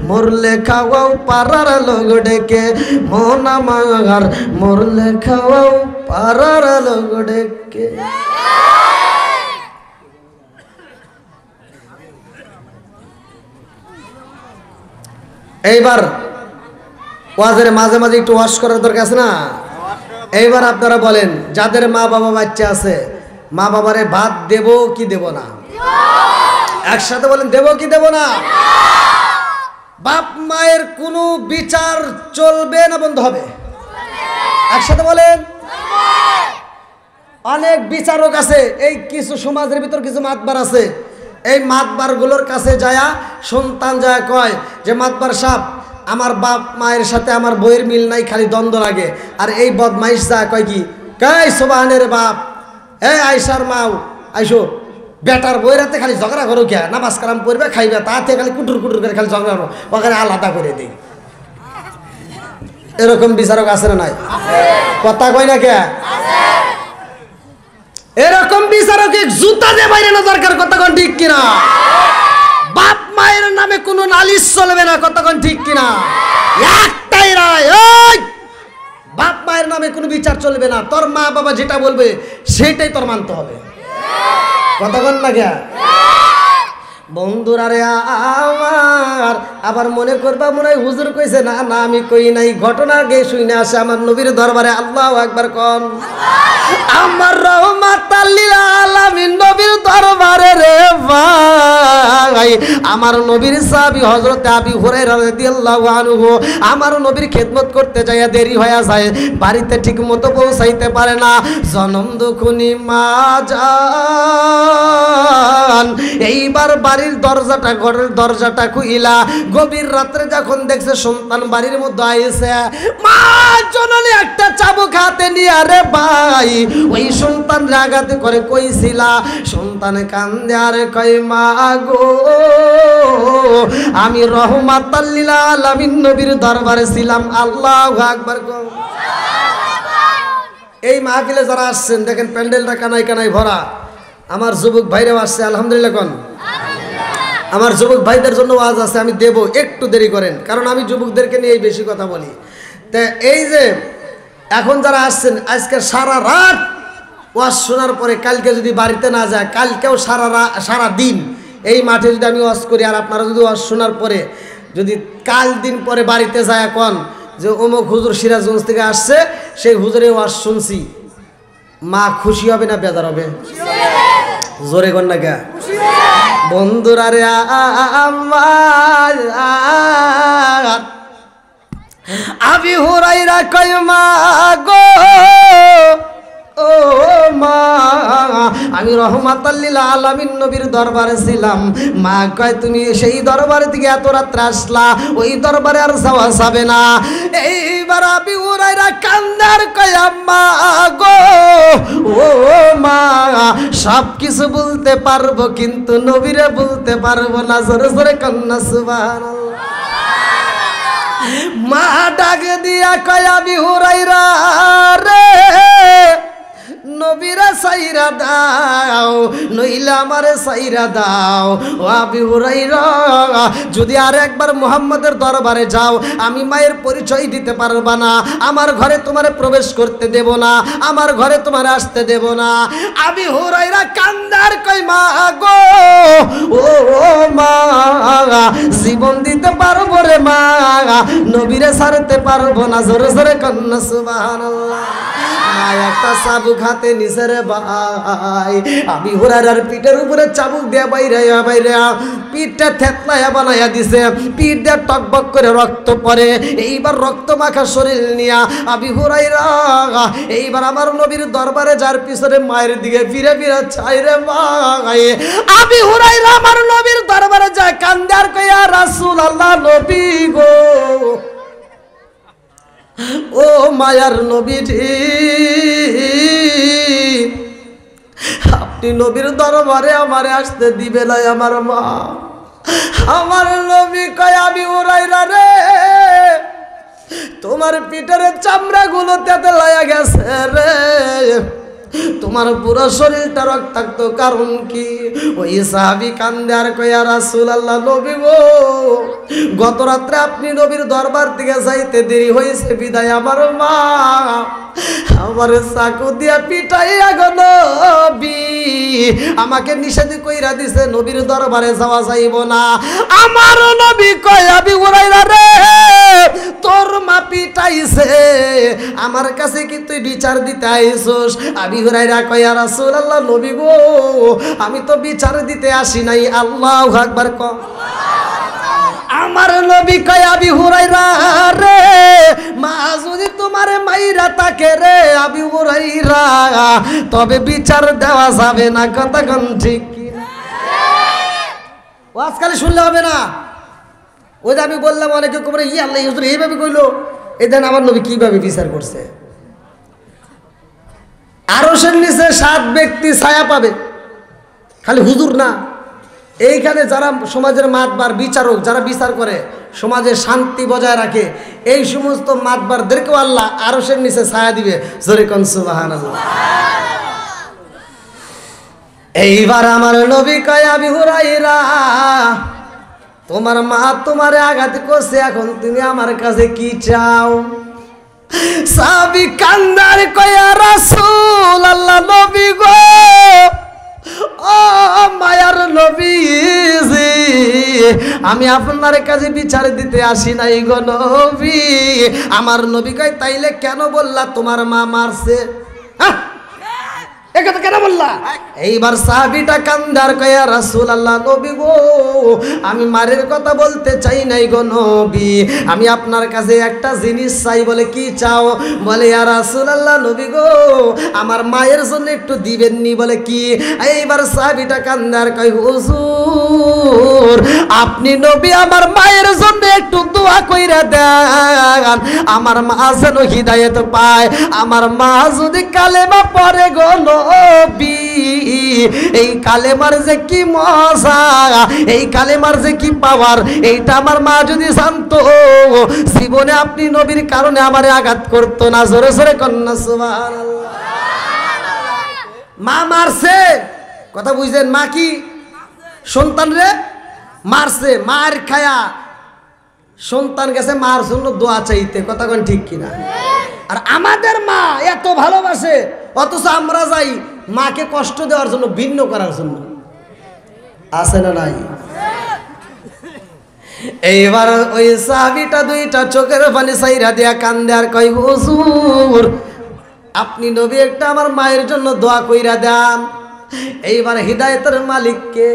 মরলে খাওয়াও পাড়ার লোক ডেকে, মন আমার মরলে খাওয়াও পাড়ার লোক ডেকে। এইবার ওয়াজের মাঝে মাঝে একটু ওয়াশ করার দরকার আছে না? এইবার আপনারা বলেন, যাদের মা বাবা বাচ্চা আছে, মা বাবারে ভাত দেব কি দেব না? একসাথে বলেন, দেব কি দেব না? বাপ মায়ের কোনো বিচার চলবে না বন্ধ হবে? একসাথে বলেন। অনেক বিচারক আছে, এই কিছু সমাজের ভিতর কিছু মাতবার আছে, এই মাতবারগুলোর কাছে যায়া সন্তান যায় কয় যে মাতবার সাহেব, আমার বাপ মায়ের সাথে আমার বইয়ের মিল নাই, খালি দ্বন্দ্ব লাগে। আর এই বদমাইশ যা কয় কি, কয় সোবাহানের বাপ, এই আইসার মাও আইসো, বেটার বইয়ের হাতে খালি ঝগড়া করো কে, নামাজ কালাম পড়বে খাইবে, তাতে খালি কুটুর কুটুর করে খালি ঝগড়া করো, ওখানে আলাদা করে দিই। এরকম বিচারক আছে না নাই? কথা কয় না কে? এরকম বিচারক জুতা দিয়ে বাইরে না দরকার, কতক্ষণ ঠিক কিনা? বাপ মায়ের নামে কোনো নালিশ চলবে না, কতক্ষণ ঠিক কিনা? একটাই রায়, ওই বাপ মায়ের নামে কোনো বিচার চলবে না, তোর মা বাবা যেটা বলবে সেটাই তোর মানতে হবে, কতক্ষণ না কে? বন্ধুরা রে আমার, আবার মনে করবা মনে হয় হুজুর কইছে, না না আমি কই নাই, ঘটনা গে শুনে আসে আমার নবীর দরবারে। আল্লাহু আকবার কোন। আমার রহমাতাল লিল আলামিন নবীর দরবারে রে ভাই, আমার নবীর সাহাবী হযরত আবু হুরায়রা রাদিয়াল্লাহু আনহু আমার নবীর খেদমত করতে যায় দেরি হয়ে যায়, বাড়িতে ঠিকমতো পৌঁছাইতে পারে না। জনম দুখুনি মা জান এইবার বাড়ির দরজাটা, ঘরের দরজাটা খুইলা গভীর রাত্রে যখন দেখছে সন্তান বাড়ির মধ্যে আইছে, মা জননী একটা চাবুক হাতে নিয়ে, আরে ভাই ওই সন্তান রাগাতে করে কইছিলা, সন্তানে কান্দে আর কই, মা গো আমি রহমাতাল লিল আলামিন নবীর দরবারে ছিলাম। আল্লাহু আকবার। এই মাহফিলে যারা আসছেন দেখেন প্যান্ডেলটা কানাই কানাই ভরা, আমার যুবক ভাইরাও আসছে, আলহামদুলিল্লাহ কোন। আমার যুবক ভাইদের জন্য ওয়াজ আছে, আমি দেব, একটু দেরি করেন, কারণ আমি যুবকদেরকে নিয়ে বেশি কথা বলি। তা এই যে এখন যারা আসছেন, আজকে সারা রাত ওয়াজ শোনার পরে কালকে যদি বাড়িতে না যায়, কালকেও সারা দিন এই মাঠে যদি আমি ওয়াজ করি, আর আপনারা যদি ওয়াজ শোনার পরে যদি কাল দিন পরে বাড়িতে যায় এখন যে অমুক হুজুর সিরাজগঞ্জ থেকে আসছে, সেই হুজুরের ওয়াজ শুনছি, মা খুশি হবে না বেজার হবে? জোরে কর না কে? বন্ধুরা রে আমার, আবু হুরায়রা কয়, মা গো ও মা আমি রহমাতাল লিল আলামিন নবীর দরবারে ছিলাম। মা কয়, তুমি সেই দরবারে থেকে এত রাত্রে আসলা, ওই দরবারে আর যাওয়া যাবে না। এইবার আবু হুরায়রা কান্দার কয়, মা গো ও মা সব কিছু বলতে পারবো কিন্তু নবীরে বলতে পারবো না। জোরে জোরে কন্যা সুবহানাল্লাহ। মা ডাক দিয়া কয়, আবু হুরায়রা রে নবীরা সাইরা দাও, নইলে আমারে সাইরা দাও। ও আবু হুরায়রা যদি আর একবার মুহাম্মাদের দরবারে যাও, আমি মায়ের পরিচয় দিতে পারবা না, আমার ঘরে তোমারে প্রবেশ করতে দেব না, আমার ঘরে তোমারে আসতে দেব না। আবু হুরায়রা কান্দার কই, মা গো ও মা জীবন দিতে পারবো রে মা, নবীরে ছাড়তে পারবো না। জোরে জোরে কন্যা সুবহানাল্লাহ। একটা চাবুক হাতে নিছে রে ভাই, আবু হুরায়রার পিঠের উপরে চাবুক দিয়ে বাইরে পিঠটা থেতলায়া বানাইয়া দিছে, পিঠ দিয়ে টকবক করে রক্ত পড়ে। এইবার রক্ত মাখা শরীর নিয়া আবু হুরায়রা এইবার আমার নবীর দরবারে যার পিছনে মায়ের দিকে ফিরে ফিরে চাই রে ভাই। আবু হুরায়রা আমার নবীর দরবারে যায়, কান্দে আর কয়, ইয়া রাসূলুল্লাহ নবী গো, ও মায়ার নবীজি আপনি নবীর দরবারে আমারে আসতে দিবে না আমার মা। আমার নবী কয়, আবু হুরায়রা রে তোমার পিঠের চামড়াগুলো তেতে লাগা গেছে রে, তোমার পুরো শরীরটা রক্তাক্ত, কারণ কি? ওই সাহাবী কান্দে আর কয়, ইয়া রাসূলুল্লাহ, নবী গো, গত রাত্রে আপনি নবীর দরবার থেকে যাইতে দেরি হয়েছে বিদায় আমার মা আমার চাকু দিয়া পিটাইয়া গো নবী আমাকে নিষেধ কইরা দিছে, নবীর দরবারে যাওয়া যাইব না। আমার নবী কয়, আবি হুরায়রা রে, তোর মা পিটাইছে, আমার কাছে কি তুই বিচার দিতে আইছস? আবি হুরায়রা কয়, ইয়া রাসূলুল্লাহ, নবী গো, আমি তো বিচার দিতে আসি নাই। আল্লাহু আকবার কও। আমার নবী কয়, আবি হুরায়রা রে, মা যদি তোমারে মাইরা তাকে রে আবি হুরায়রা, তবে বিচার দেওয়া যাবে না। কথা কোন ঠিক কি? ও আজকাল শুনলে হবে না। ওই যে আমি বললাম অনেকে কবরে ই আল্লাহ হুজুর এইভাবে কইলো, এই দেন আমার নবী কিভাবে বিচার করছে। আরশের নিচে 7 ব্যক্তি ছায়া পাবে, খালি হুজুর না, এইখানে যারা সমাজের মাতবার বিচারক, যারা বিচার করে, সমাজে শান্তি বজায় রাখে, এই সমস্ত মাতবারদেরকেও আল্লাহ আরশের নিচে ছায়া দিবে। জোরে কোন সুবহানাল্লাহ। এইবার আমার নবী কয়, আবি হুরায়রা, তোমার মা তোমারে আঘাত করছে, এখন তুমি আমার কাছে কি চাও? সাহাবী কান্দার কয়, ইয়া রাসূলুল্লাহ, নবী গো, ও মায়ার নবীজি, আমি আপনার কাছে বিচার দিতে আসি নাই গো নবী। আমার নবী কয়, তাইলে কেন বললা তোমার মা মারছে? একথা কেন বললা? এইবার সাহাবীটা কান্দার কয়, ইয়া রাসূলুল্লাহ, নবী গো, আমি মারের কথা বলতে চাই নাই গো নবী, আমি আপনার কাছে একটা জিনিস চাই। বলে কি চাও? বলে, ইয়া রাসূলুল্লাহ, নবী গো, আমার মায়ের জন্য একটু দিবেন নি? বলে কি? এইবার সাহাবীটা কান্দার কয়, হুজুর, আপনি নবী আমার মায়ের জন্য একটু দোয়া কইরা দেন, আমার মা যেন হিদায়াত পায়, আমার মা যদি কালেমা পড়ে গো নবী, এই কালেমার যে কি মজা, এই কালেমার যে কি পাওয়ার, এইটা আমার মা যদি জানতো, জীবনে আপনি নবীর কারণে আমারে আঘাত করতো না। জোরে জোরে কন্যা সুবহানাল্লাহ। মা মারছে, কথা বুঝছেন? মা কি সন্তান রে মারছে, মার খায়া সন্তান গেছে মার জন্য দোয়া চাইতে। কথা কোন ঠিক কিনা? আর আমাদের মা এত ভালোবাসে, অথচ আমরা যাই মাকে কষ্ট দেওয়ার জন্য, ভিন্ন করার জন্য। আছে না নাই? এইবার ওই সাহাবীটা দুইটা চোখের পানি ছাইরা দিয়া কান্দে আর কয়, হুজুর, আপনি নবী একটা আমার মায়ের জন্য দোয়া কইরা দেন। এইবার হিদায়াতের মালিককে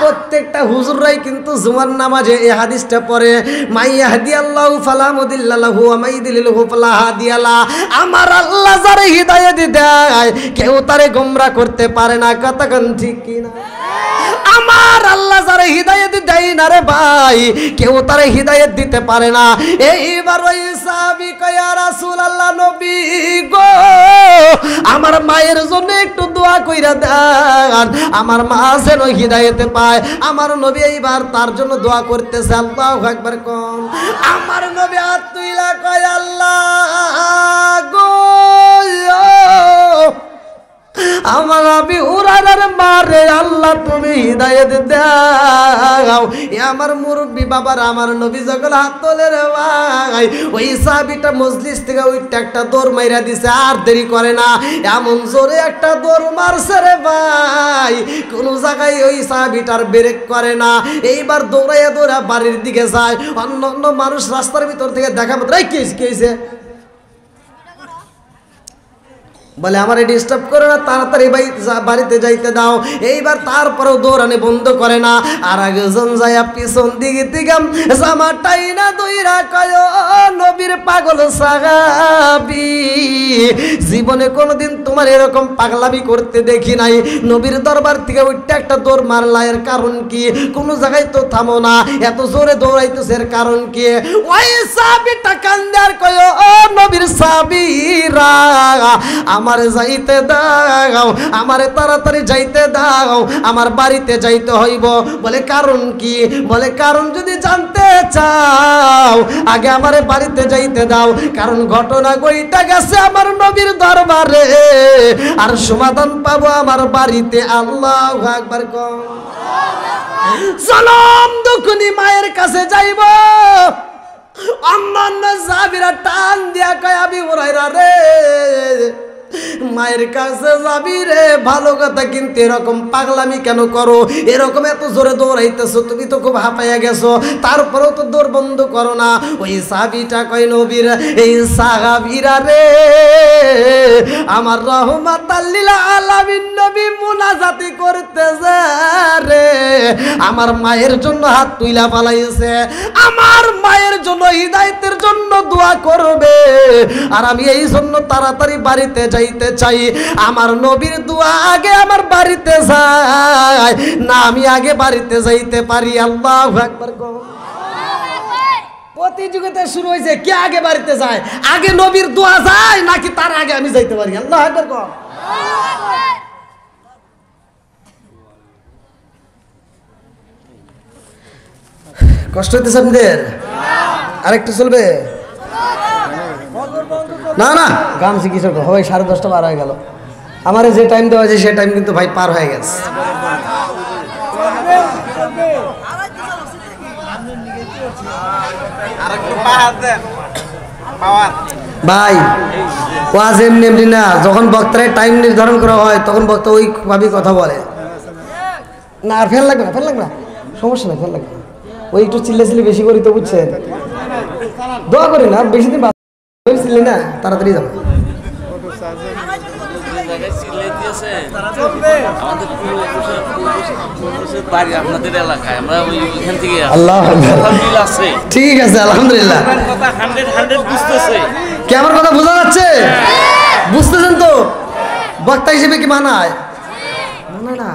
প্রত্যেকটা হুজুররাই কিন্তু জুমার নামাজে এই হাদিসটা পড়ে, মাইয়াহদিয়াল্লাহু ফালা মুদিল্লা লাহু ওয়া মাইয়ুদ্লিলহু ফালা হাদিয়া লা। আমার আল্লাহ যারে হিদায়াত দেয় কেউ তারে গোমরা করতে পারে না। কথা কোন ঠিক কি না? আমার আল্লাহ যারে হিদায়াত দেয় না রে ভাই, কেউ তারে হিদায়াত দিতে পারে না। এইবার ওই সাহাবী কয়, ইয়া রাসূলুল্লাহ, নবী গো, আমার মায়ের জন্য একটু দোয়া কইরা দেন, আমার মা যেন হিদায়াত পায়। আমার নবী এইবার তার জন্য দোয়া করতেছে। আল্লাহু আকবার কোন। আমার নবী হাত তুইলা কয়, আল্লাহ গো, আমার আবি হুরায়রার মারে আল্লাহ তুমি হিদায়াত দাও। এ আমার মুরব্বী বাবার, আমার নবী যখন হাত তোলে রে ভাই, ওই সাহাবীটা মজলিস থেকে ওইটা একটা দৌড় মাইরা দিছে, আর দেরি করে না, এমন জোরে একটা দৌড় মারছে রে ভাই, কোন জায়গায় ওই সাহাবীটার ব্রেক করে না। এইবার দৌড়াইয়া দৌড়া বাড়ির দিকে যায়। অন্য অন্য মানুষ রাস্তার ভিতর থেকে দেখা মাত্র, কি হয়েছে বলে, আমার ডিস্টার্ব করে না, তাড়াতাড়ি বাড়িতে যাইতে দাও। এইবার তারপরেও দৌড়ানি বন্ধ করে না। আর একজন যায় পিছন দিকে দিগাম জামাটাই না দইরা কয়, নবীর পাগল সাহাবী, জীবনে কোনোদিন তোমার এরকম পাগলামি করতে দেখি নাই। নবীর দরবার থেকে ওইটা একটা দৌড় মারলা, এর কারণ কি? কোন জায়গায় তো থামো না, এত জোরে দৌড়াইতেছে, এর কারণ কি? ওই সাহাবীটা কান্দে আর কয়, ও নবীর নবীর সাবিরা আমার যাইতে দাও, আমারে তাড়াতাড়ি যাইতে দাও, আমার বাড়িতে যাইতে হইব। বলে কারণ কি? বলে কারণ যদি জানতে চাও আগে আমারে বাড়িতে যাইতে দাও, কারণ ঘটনা কইটা গেছে আমার নবীর দরবারে, আর সমাধান পাবো আমার বাড়িতে। আল্লাহু আকবার কও। সালাম দুখনি মায়ের কাছে যাইব। অন্যান্য সাহাবীরা টান দিয়া কয় আবি হুরায়রা রে, মায়ের কাছে যাবি রে, ভালো কথা, কিন্তু এরকম পাগলামি কেন করো? এরকম এত জোরে দৌড়াইতেছো, তুমি তো খুব হাঁপাইয়া গেছো, তারপরেও তো দৌড় বন্ধ করো না। ওই সাহাবীটা কয় নবীর এই সাহাবীরা রে, আমার রাহমাতাল লিল আলামিন নবী মুনাজাতি করতেছে রে, আমার মায়ের জন্য হাত তুইলা পালাইছে, আমার মায়ের জন্য হিদায়াতের জন্য দোয়া করবে, আর আমি এই জন্য তাড়াতাড়ি বাড়িতে যাইতে চাই। আমার নবীর দোয়া আগে আমার বাড়িতে যায় না, আমি আগে বাড়িতে যাইতে পারি। আল্লাহু আকবার। প্রতিযোগিতা শুরু হয়েছে, কে আগে বাড়িতে যায়? আগে নবীর দোয়া যায় নাকি তার আগে আমি যাইতে পারি? আল্লাহু আকবার। কষ্ট হইতেছে আপনাদের? আরেকটু চলবে না? না গামছি কিছু হয়, 10:30 পার হয়ে গেল। আমার যে টাইম দেওয়া আছে সে টাইম কিন্তু ভাই পার হয়ে গেছে। ভাই ওয়াজ এমনি এমনি না, যখন বক্তার টাইম নির্ধারণ করা হয় তখন বক্তা ওইভাবেই কথা বলে না। আর ফেল লাগবে না, ফেল লাগবে না, সমস্যা না, ফেল লাগবে না। ওই একটু চিল্লাচিল্লি বেশি করি তো, বুঝছেন? দোয়া করি না, বেশি দিন চিল্লি না, তাড়াতাড়ি যাবো। ঠিক আছে, আলহামদুলিল্লাহ। কি আমার কথা বোঝা যাচ্ছে? বুঝতেছেন তো? বক্তা হিসেবে কি মানায়? মানায় না।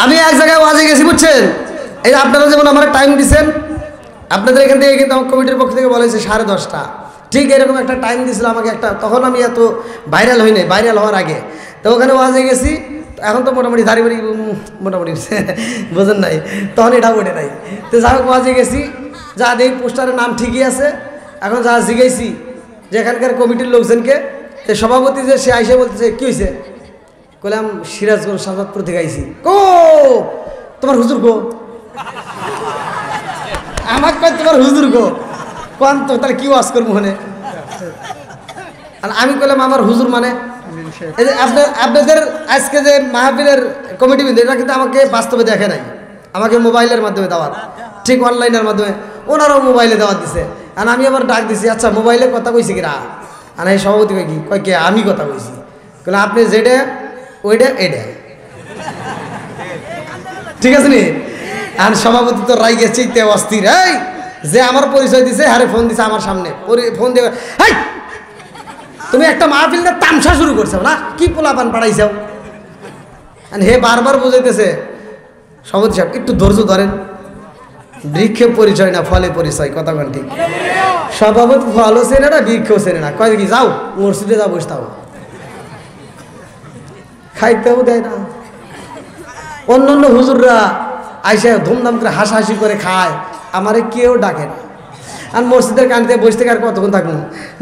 আমি এক জায়গায় ওয়াজে গেছি, বুঝছেন? এই আপনারা যেমন আমার টাইম দিচ্ছেন, আপনাদের এখান থেকে কিন্তু আমার কমিটির পক্ষ থেকে বলেছে 10:30। ঠিক এরকম একটা টাইম দিয়েছিল আমাকে একটা, তখন আমি এত ভাইরাল হই নাই, ভাইরাল হওয়ার আগে। তো ওখানে ওয়াজে গেছি, এখন তো মোটামুটি দাড়ি বাড়ি মোটামুটি বোঝেন নাই, তখন এটা ওঠে নাই। তো যা হোক ওয়াজে গেছি, যা দেখি পোস্টারের নাম ঠিকই আছে। এখন যা জিজ্ঞাসি যে এখানকার কমিটির লোকজনকে, তো সভাপতি যে সে আইসে বলতেছে কী হয়েছে? বললাম সিরাজগঞ্জ সাজাদপুর থেকে আইসি। কো তোমার হুজুর গো? আমার কয় তোমার হুজুর গো? কোন তো তাহলে কি ওয়াজ করবো মনে? আর আমি কইলাম আমার হুজুর মানে এই যে আপনাদের আজকে যে মাহফিলের কমিটি বিন্দু, এটা কিন্তু আমাকে বাস্তবে দেখে নাই, আমাকে মোবাইলের মাধ্যমে দাওয়াত, ঠিক অনলাইনের মাধ্যমে ওনারাও মোবাইলে দাওয়াত দিছে। আর আমি আবার ডাক দিছি, আচ্ছা মোবাইলে কথা কইছি কিনা? আর এই সভাপতি কই কি কয় কে? আমি কথা কইছি। কইলাম আপনি যেটা ওইটা এটা ঠিক আছে নি? আর সভাপতি তো রাই গেছে অস্থির, এই যে আমার পরিচয় দিছে হারে ফোন দিছে আমার সামনে, ফোন দিয়ে হাই তুমি একটা মাহফিল না তামসা শুরু করছো না, কি পোলাপান পাঠাইছাও? হে বারবার বুঝাইতেছে, সভাপতি সাহেব একটু ধৈর্য ধরেন, বৃক্ষে পরিচয় না ফলে পরিচয়, কথা বলেন ঠিক? সভাপতি ফলও চেনে না, বৃক্ষও চেনে না, কয় কি যাও মসজিদে যাও, বসতাও, খাইতেও দেয় না। অন্য অন্য হুজুররা আইসা ধুমধাম করে হাসাহাসি করে খায়, আমারে কেউ ডাকে না। আর মসজিদের কানতে বসে থেকে আর কতক্ষণ থাকবো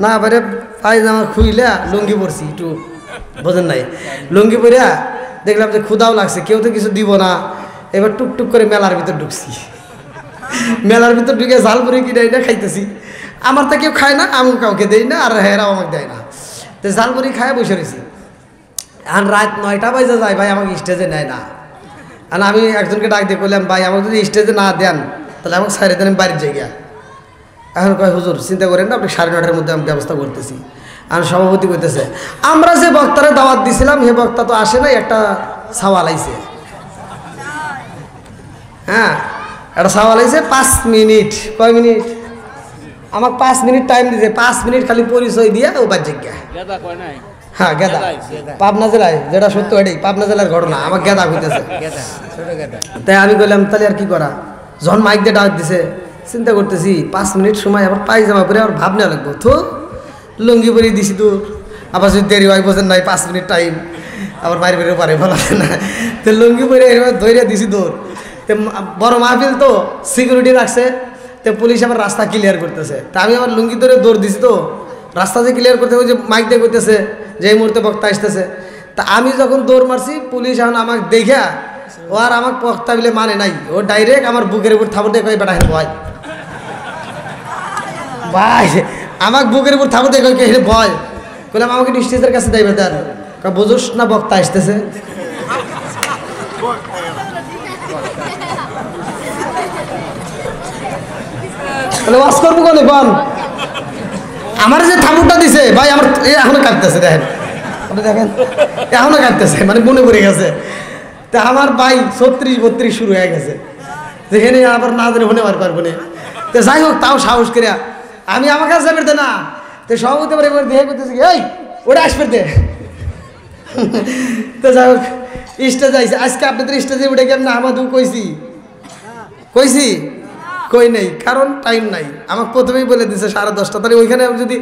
না, এবারে পায়জামা খুইলা লুঙ্গি পরছি, একটু বোঝেন নাই, লুঙ্গি পরিয়া দেখলাম যে ক্ষুদাও লাগছে, কেউ তো কিছু দিব না, এবার টুকটুক করে মেলার ভিতর ঢুকছি। মেলার ভিতর ঢুকে ঝাল পুরি কিনে এটা খাইতেছি, আমার তো কেউ খায় না, আমি কাউকে দেই না, আর হেরাও আমাকে দেয় না। তো ঝাল পুরি খায় বসে রয়েছি। আর রাত 9টা বাজে যায়, ভাই আমাকে স্টেজে নেয় না। আর আমি একজনকে ডাক দিয়ে বললাম, ভাই আমাকে যদি স্টেজে না দেন তাহলে আমাকে সাড়ে দেন, আমি বাড়ির জায়গা। এখন কয় হুজুর চিন্তা করেন না, আপনি 9:30-এর মধ্যে আমি ব্যবস্থা করতেছি। আর সভাপতি কইতেছে, আমরা যে বক্তারে দাওয়াত দিছিলাম সে বক্তা তো আসে নাই, একটা সাওয়াল আইছে। হ্যাঁ একটা সাওয়াল আইছে 5 মিনিট, কয় মিনিট? আমাকে 5 মিনিট টাইম দিছে, 5 মিনিট খালি পরিচয় দিয়ে ও বাদ জায়গা। হ্যাঁ গেদা, পাবনা জেলায়, যেটা সত্য এটাই, পাবনা জেলার ঘটনা, আমার গেদা হইতেছে। তাই আমি কইলাম তাহলে আর কি করা, যখন মাইক দিয়ে ডাক দিছে চিন্তা করতেছি 5 মিনিট সময় আবার পায়জামা পরে আবার ভাবনা লাগবো তো লুঙ্গি পরে দিছি তো আবার যদি দেরি হয় বোঝেন নাই 5 মিনিট টাইম আবার বাইরে বেরো পারে ভালো না তো লুঙ্গি পরে ধৈর্য দিছি দৌড় তো বড় মাহফিল তো সিকিউরিটি রাখছে তো পুলিশ আবার রাস্তা ক্লিয়ার করতেছে তা আমি আবার লুঙ্গি ধরে দৌড় দিছি তো রাস্তা যে ক্লিয়ার করতে ওই যে মাইক দিয়ে করতেছে যে এই মুহূর্তে বক্তা আসতেছে তা আমি যখন দৌড় মারছি পুলিশ এখন আমাকে দেখা ও আর আমাকে বক্তা বলে মানে নাই ও ডাইরেক্ট আমার বুকের উপর থাপড় দিয়ে কই বেটা ভয় ভাই আমাকে বুকের উপর থাপড় দিয়ে কই হেরে ভয় বললাম আমাকে স্টেজের কাছে যাইবে দেন বুঝোস না বক্তা আসতেছে ওয়াজ করবো কোনে বল আমার যে থাপুরটা দিছে ভাই আমার এখনো কাটতেছে দেখেন আপনি দেখেন এখনো কাটতেছে মানে মনে পড়ে গেছে তা আমার ভাই 36-32 শুরু হয়ে গেছে যেখানে আবার না জানে মনে পারবো না তো যাই হোক তাও সাহস করে আমি আমার কাছে যাবে না তো সব হতে পারে দেখে করতেছি এই ওটা আসবে দে তো যাই হোক স্টেজে আইসে আজকে আপনাদের স্টেজে উঠে কেমন আমাদু কইছি কই নেই কারণ টাইম নাই আমাকে প্রথমেই বলে দিছে 10:30 তাহলে ওইখানে আমি যদি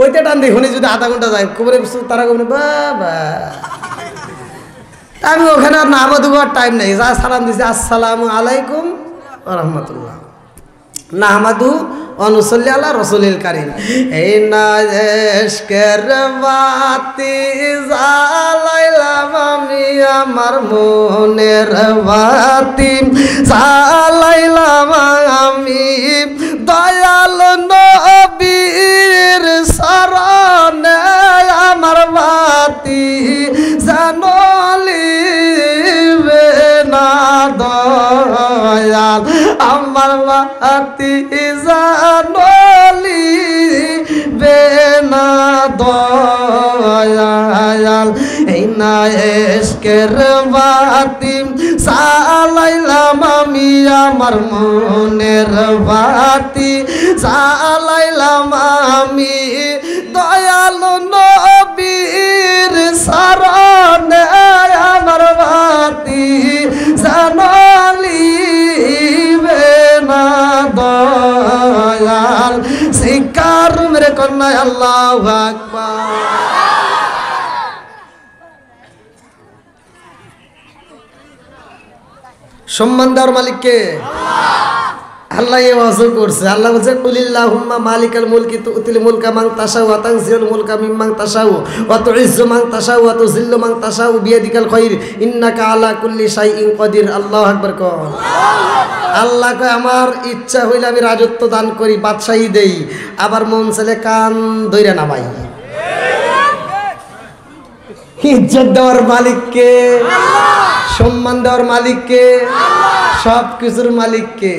ওইটা টান দেখুন যদি আধা ঘন্টা যায় খবরে তারা কবে বাবা আমি ওখানে আর নামাজ আর টাইম নেই যা সালাম দিছে আসসালামু আলাইকুম ওয়া রাহমাতুল্লাহ নাহমাদু অনুসল্লি আলা রসুলিল কারীম এই না এশকের বাতি জ্বালাইলাম আমি আমার মনের বাতি জ্বালাইলাম আমি দয়াল নবীর শরণে আমার বাতি জানলিবে না দয়াল আমার বাতি জানলিবে না দয়াল এই না এশকের বাতি জ্বালাইলাম আমি আমার মনের বাতি জ্বালাইলাম আমি দয়াল নবীর শরণে আমার বাতি জানলিবে না দয়াল শিকার মেরে কন্যা আল্লাহু আকবার সম্মান দেওয়ার মালিককে আল্লাহ এই ওয়াজ করছে আল্লাহ বলছে কুলিল্লাহুম্মা মালিকাল মুলকি তুতিল মুলকা মান তাশাউ ওয়া তানজিলুল মুলকা মিম্মান তাশাউ ওয়া তুইজ্জু মান তাশাউ ওয়া তুযিল্লু মান তাশাউ বিয়াদিকাল খায়র ইন্নাকা আলা কুল্লি শাইইন কাদির আল্লাহু আকবার কও আল্লাহ কয় আমার ইচ্ছা হইলে আমি রাজত্ব দান করি বাদশাহী দেই আবার মন চাইলে কান ধইরা নামাই ইজ্জত দেওয়ার মালিককে সম্মান দেওয়ার মালিককে সব কিছুর মালিককে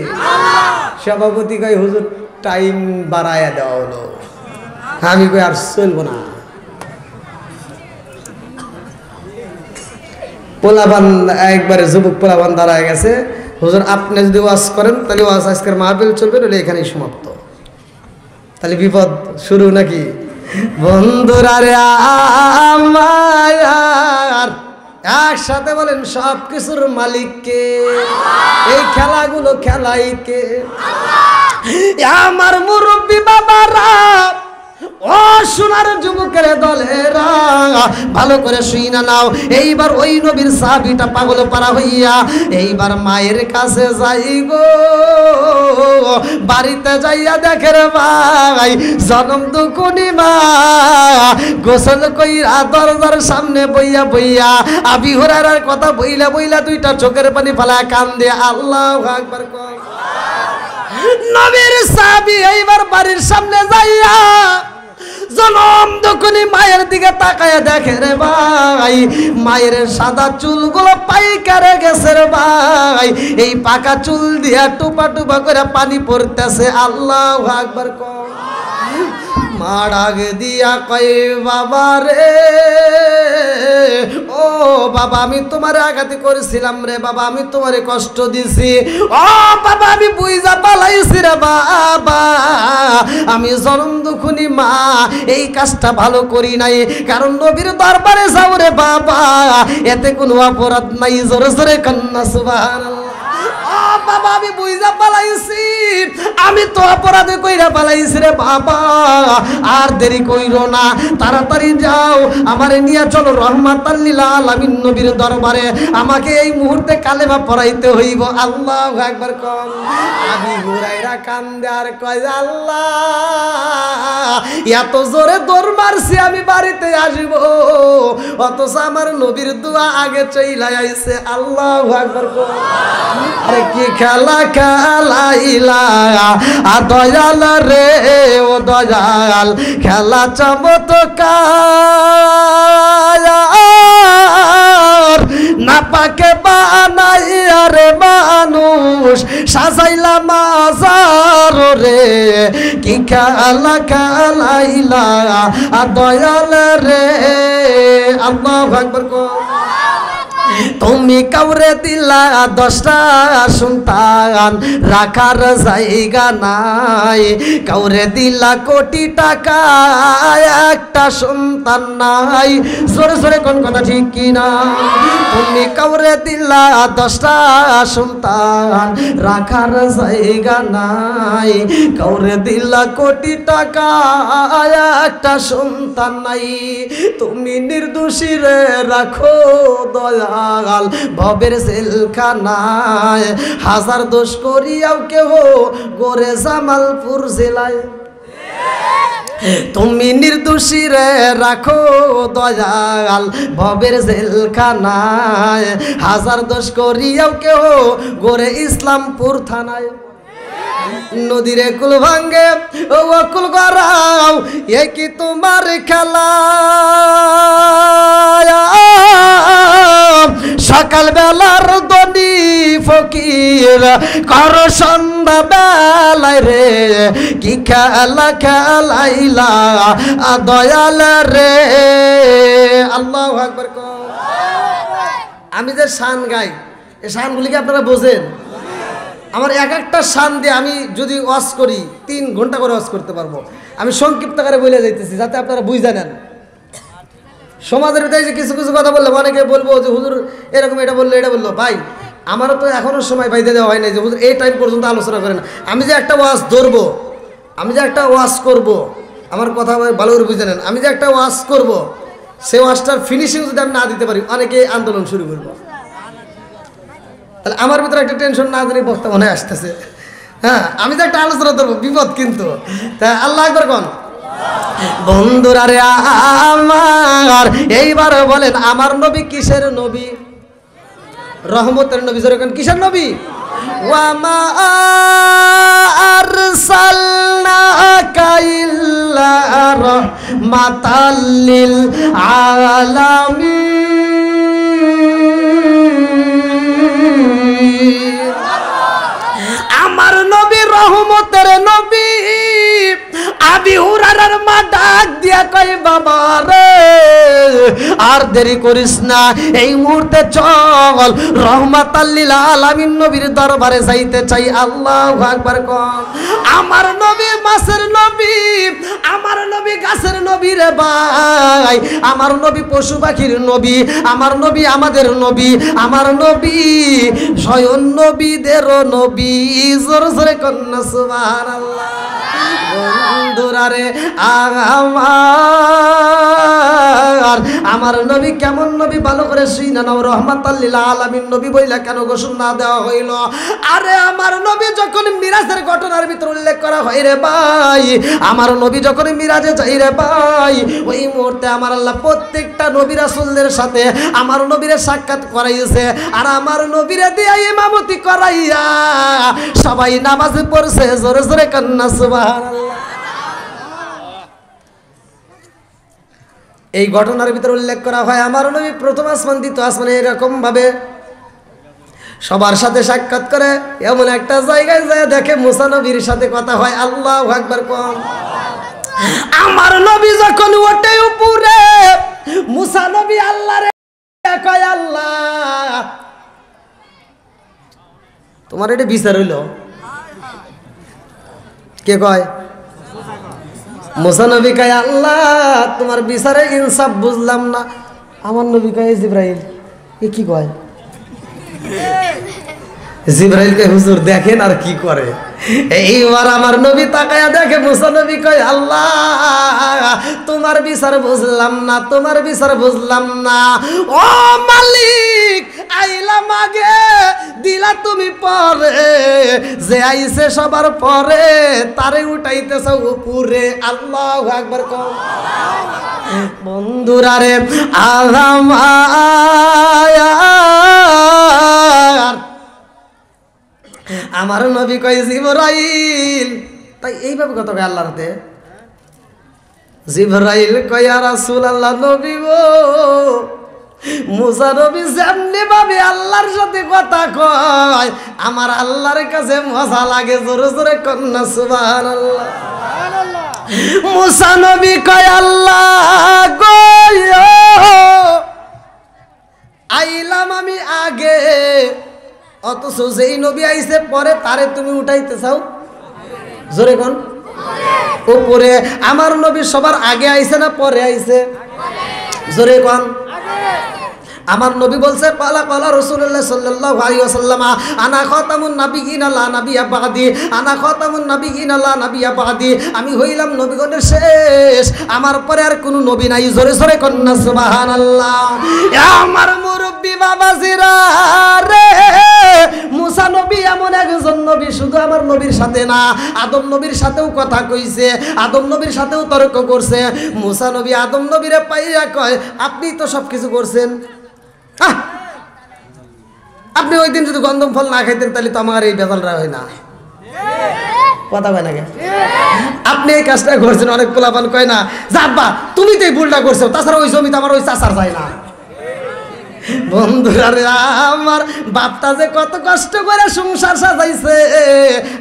সভাপতি কয় হুজুর টাইম বাড়ায়া দেওয়া হলো আমি কই আর চলবো না পোলাবান একবারে যুবক পোলাবান দাঁড়ায় গেছে হুজুর আপনি যদি ওয়াজ করেন তাহলে ওয়াজ আজকের মাহফিল চলবে নইলে এখানেই সমাপ্ত তাহলে বিপদ শুরু নাকি বন্ধুরা রে আমার একসাথে বলেন সব কিছুর মালিককে এই খেলাগুলো খেলাইকে আমার মুরব্বী বাবারা ও সোনার যুবকের দলেরা ভালো করে শুইনা নাও এইবার ওই নবীর সাহাবীটা পাগল পারা হইয়া এইবার মায়ের কাছে যাই গো বাড়িতে যাইয়া দেখে রে ভাই জনম দুকুনি মা গোসল কইরা দরজার সামনে বইয়া বইয়া আবি হুরায়রার কথা বইলা বইলা দুইটা চোখের পানি ফেলা কান্দে আল্লাহু আকবার কর নবীর সাহাবী এইবার বাড়ির সামনে যাইয়া জনম যখনই মায়ের দিকে তাকায় দেখে রে ভাই মায়ের সাদা চুলগুলো পাইকারে গেছে রে ভাই এই পাকা চুল দিয়া টুপা টুপা করে পানি পড়তেছে আল্লাহু আকবার কর মা ডাক দিয়া কয় বাবা রে ও বাবা আমি তোমারে আঘাত করেছিলাম রে বাবা আমি তোমারে কষ্ট দিছি ও বাবা আমি বুইজা পালাইছি রে বাবা আমি জনম দুখুনি মা এই কাজটা ভালো করি নাই কারণ নবীর দরবারে যাও রে বাবা এতে কোনো অপরাধ নাই জোরে জোরে কান্না সুবহানাল্লাহ ও বাবা আমি বুঝা পালাইছি, আমি তো অপরাধে কইরা পালাইছি রে বাবা, আর দেরি কইরো না, তাড়াতাড়ি যাও আমারে নিয়ে চলো রহমাতাল লিল আলামিন নবীর দরবারে, আমাকে এই মুহূর্তে কালেমা পড়াইতে হইব। আল্লাহু আকবার কম। আবু হুরায়রা কান্দে আর কয় আল্লাহ এত জোরে দৌড় মারছি আমি বাড়িতে আসব, অথচ আমার নবীর দোয়া আগে চইলাই আইছে। আল্লাহু আকবার কম। আরে কি খেলা খেলাইলা দয়াল রে ও দয়াল, খেলা চমৎকার না পাকে বানাইয়া রে মানুষ সাজাইলা মাজার রে, কি খেলা খেলাইলা দয়াল রে। আল্লাহু আকবার কও। তুমি কাউরে দিলা 10টা সন্তান, রাখার জায়গা নাই, কাউরে দিলা কোটি টাকা, একটা সন্তান নাই। জোরে জোরে কোন কথা ঠিক কিনা? তুমি কাউরে দিলা 10টা সন্তান, রাখার জায়গা নাই, কাউরে দিলা কোটি টাকা, একটা সন্তান নাই। তুমি নির্দোষী রে রাখো দয়া, ভবের জেলখানায় হাজার দোষ করিয়াও কেহ গোরে জামালপুর জেলায়। তুমি নির্দোষী রে রাখো দয়াল ভবের জেলখানায়, হাজার দোষ করিয়াও কেহ গোরে ইসলামপুর থানায়। নদীরে কুল ভাঙ্গে ও কুল গড়াও, এ কি তোমার খেলা? সকাল বেলার দনি ফকির কর সন্ধ্যা বেলায় রে, কি খেলা খেলাইলা দয়াল রে। আল্লাহু আকবার কও। আমি যে শান গাই, এই শানগুলিকে আপনারা বোঝেন? আমার এক একটা শান দিয়ে আমি যদি ওয়াজ করি 3 ঘন্টা করে ওয়াজ করতে পারবো। আমি সংক্ষিপ্ত করে বলে যাইতেছি যাতে আপনারা বুঝে নেন। সমাজের ভিতরে যে কিছু কিছু কথা বললে অনেকে বলবো যে হুজুর এরকম এটা বললো এটা বললো। ভাই আমারও তো এখনও সময় বাইতে দেওয়া হয় নাই যে হুজুর এই টাইম পর্যন্ত আলোচনা করেন। আমি যে একটা ওয়াজ ধরবো, আমি যে একটা ওয়াজ করব, আমার কথা ভালো করে বুঝে নেন, আমি যে একটা ওয়াজ করব, সে ওয়াজটার ফিনিশিং যদি আমি না দিতে পারি অনেকে আন্দোলন শুরু করবো। তাহলে আমার ভিতরে একটা টেনশন না জানি বক্তা মনে আসতেছে। হ্যাঁ আমি যে একটা আলোচনা করবো বিপদ কিন্তু। তা আল্লাহ একবার কোন বন্ধুরা রে আমার, এইবার বলেন আমার নবী কিসের নবী? রহমতের নবী। যেরকম কিসের নবী? ওয়ামা আরসালনাকা ইল্লা রাহমাতাল লিল আলামিন। আমার নবী রহমতের নবী। আবি হুরায়রার মা ডাক দিয়া কয় বাবা রে আর দেরি করিস না, এই মুহূর্তে চল রহমাতাল লিল আলামিন নবীর দরবারে যাইতে চাই। আল্লাহু আকবার কম। আমার নবী মাসের নবী, আমার নবী গাছের নবী রে ভাই, আমার নবী পশু পাখির নবী, আমার নবী আমাদের নবী, আমার নবী স্বয়ং নবীদেরও নবী। জোরে জোরে কন্যা সুবহানাল্লাহ। বন্ধুরা রে আমার নবী কেমন নবী ভালো করে শুইনা নাও। রহমাতাল লিল আলামিন নবী বইলা কেন ঘোষণা দেওয়া হইল? আরে আমার নবী যখন মিরাজের ঘটনার ভিতর উল্লেখ করা হয় রে ভাই, আমার নবী যখন মিরাজে যাই রে ভাই, ওই মুহূর্তে আমার আল্লাহ প্রত্যেকটা নবী রাসূলদের সাথে আমার নবীরে সাক্ষাৎ করাইছে। আর আমার নবীরে দিয়া ইমামতি করাইয়া সবাই নামাজ পড়ছে। জোরে জোরে কান্না সুবহানাল্লাহ। এই ঘটনার ভিতরে উল্লেখ করা হয় আমার নবী প্রথম আসমান দ্বিতীয় আসমানে এরকম ভাবে সবার সাথে সাক্ষাৎ করে। এমন একটা জায়গায় যায় দেখে মুসা নবীর সাথে কথা হয়। আল্লাহু আকবার কম। আমার নবী যখন ওঠে উপরে, মুসা নবী আল্লাহরে কয় আল্লাহ তোমার এটা বিচার হইল? কে কয়? মুসা নবী কয় আল্লাহ তোমার বিচারে ইনসাফ বুঝলাম না। আমার নবী কয় জিবরাইল এ কি কয়? জিবরাইলকে হুজুর দেখেন আর কি করে। এইবার আমার নবী তাকায়া দেখে, মুসা নবী কয় আল্লাহ তোমার বিচার বুঝলাম না, তোমার বিচার বুঝলাম না। ও মালিক আইলাম আগে, দিলা তুমি পরে, যে আইছে সবার পরে তারে উঠাইতেছ উপরে। আল্লাহু আকবার কও। বন্ধুরা রে আমার নবী কয় জিবরাইল, তাই এইভাবে কত কয় আল্লাহর হাতে। জিবরাইল কয় ইয়া রাসূলুল্লাহ, নবী গো মুসা নবী যেমনি ভাবে আল্লাহর সাথে কথা কয় আমার আল্লাহর কাছে মজা লাগে। জোরে জোরে কন্যা সুবহানাল্লাহ। মুসা নবী কয় আল্লাহ গো আইলাম আমি আগে, অথচ যেই নবী আইছে পরে তারে তুমি উঠাইতে চাও। জোরে কোন উপরে। আমার নবী সবার আগে আইছে না পরে আইছে? জোরে কোন। আমার নবী বলছে পালা পালা রাসূলুল্লাহ সাল্লাল্লাহু আলাইহি ওয়াসাল্লাম আনা খাতামুন নাবিয়িনা লা নাবিয়্যা বাদি, আনা খাতামুন নাবিয়িনা লা নাবিয়্যা বাদি, আমি হইলাম নবীগণের শেষ, আমার পরে আর কোনো নবী নাই। জোরে জোরে কন্না সুবহানাল্লাহ। আমার মুরব্বি বাবাজিরা রে, মুসা নবী এমন একজন নবী, শুধু আমার নবীর সাথে না আদম নবীর সাথেও কথা কইছে, আদম নবীর সাথেও তর্ক করছে। মুসা নবী আদম নবীরে পাইয়া কয় আপনি তো সব কিছু করছেন, আপনি ওই দিন যদি গন্ধম ফল না খাইতেন তাহলে তো আমার এই বেজালটা হয় না। কথা কয় না, আপনি এই কাজটা করছেন। অনেক পোলাপান কয় না যাব্বা তুমি তো এই ভুলটা করছো, তাছাড়া ওই জমিতে আমার ওই চাচার যায় না। বন্ধুরা আমার বাপটা যে কত কষ্ট করে সংসার সাজাইছে,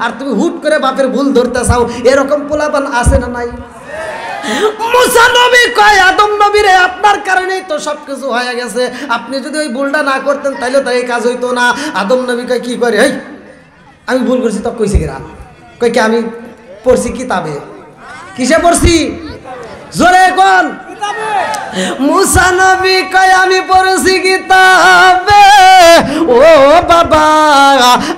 আর তুমি হুট করে বাপের ভুল ধরতে চাও, এরকম পোলাপান আছে না নাই? মুসা নবী কয় আদম নবী রে, আপনার কারণেই তো সবকিছু হয়ে গেছে, আপনি যদি ওই ভুলটা না করতেন তাহলে তো এই কাজ হইতো না। আদম নবী কয় কি করে, এই আমি ভুল করছি তখন কইছি কিনা? কয় কি আমি পড়ছি কিতাবে। কিসে পড়ছি? জোরে কোন। মুসা নবী কয় আমি পড়ছি কিতাবে। ও বাবা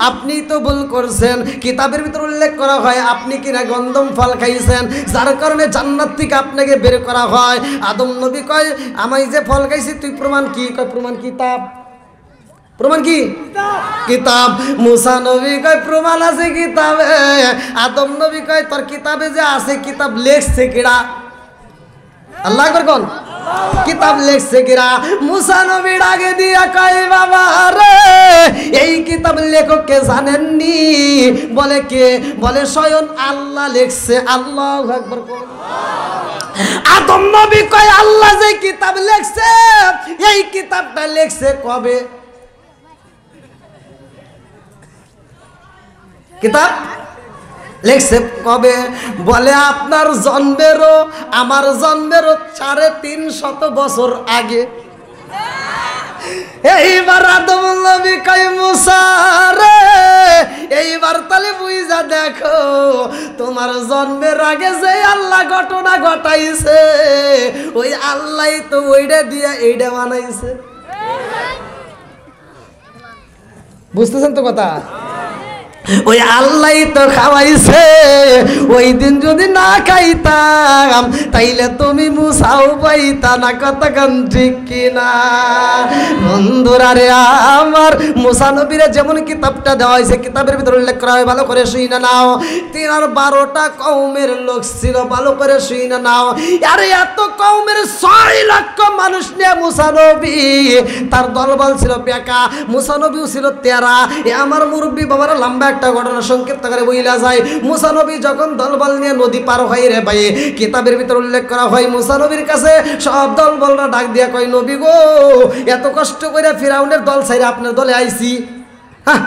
আপনি তো ভুল করছেন, কিতাবের ভিতর উল্লেখ করা হয় আপনি কিনা গন্ধম ফল খাইছেন, যার কারণে জান্নাত থেকে আপনাকে বের করা হয়। আদম নবী কয় আমি যে ফল খাইছি তুই প্রমাণ কি? কয় প্রমাণ কিতাব। প্রমাণ কি? কিতাব। মুসা নবী কয় প্রমাণ আছে কিতাবে। আদম নবী কয় তোর কিতাবে যে আছে কিতাব লেখছে কিরা? আল্লাহ আকবার কোন। কিতাব লেখছে কিরা? মুসা নবী আগে দিয়া কয় বাবা রে এই কিতাব লেখককে জানেননি? বলে কে? বলে স্বয়ং আল্লাহ লেখছে। আল্লাহু আকবার কোন। আদম নবী কয় আল্লাহ যে কিতাব লেখছে এই কিতাবটা লেখছে কবে? কিতাব লেখছে কবে? বলে আপনার জন্মেরও আমার জন্মেরও 350 বছর আগে। এইবার আদম নবী কয় মুসা রে এইবার তাহলে বুঝা দেখো তোমার জন্মের আগে যে আল্লাহ ঘটনা ঘটাইছে ওই আল্লাহই তো ওইটা দিয়ে এইটা বানাইছে। বুঝতেছেন তো কথা? ওই আল্লাহ তো খাওয়াইছে। ওই দিন যদি না খাইতাম তাইলে তুমি মুসাও পাইতা না। কতক্ষণ ঠিক কিনা বন্ধুরা রে আমার? মুসা নবীরে যেমন কিতাবটা দেওয়া হয়েছে কিতাবের ভিতরে উল্লেখ করা হয়, ভালো করে শুই না নাও। 12টা কওমের লোক ছিল, ভালো করে শুই না নাও। আরে এত কওমের 6 লক্ষ মানুষ নিয়ে মুসা নবী, তার দলবল ছিল বেকা, মুসা নবীও ছিল তেরা। আমার মুরব্বী বাবারা লম্বা একটা ঘটনা সংক্ষিপ্ত করে বইলা যায়। মুসা নবী যখন দলবল নিয়ে নদী পার হয় রে ভাই, কিতাবের ভিতর উল্লেখ করা হয় মুসা নবীর কাছে সব দলবলরা ডাক দিয়া কয় নবী গো এত কষ্ট করে ফিরাউনের দল ছাইরা আপনার দলে আইছি, হ্যাঁ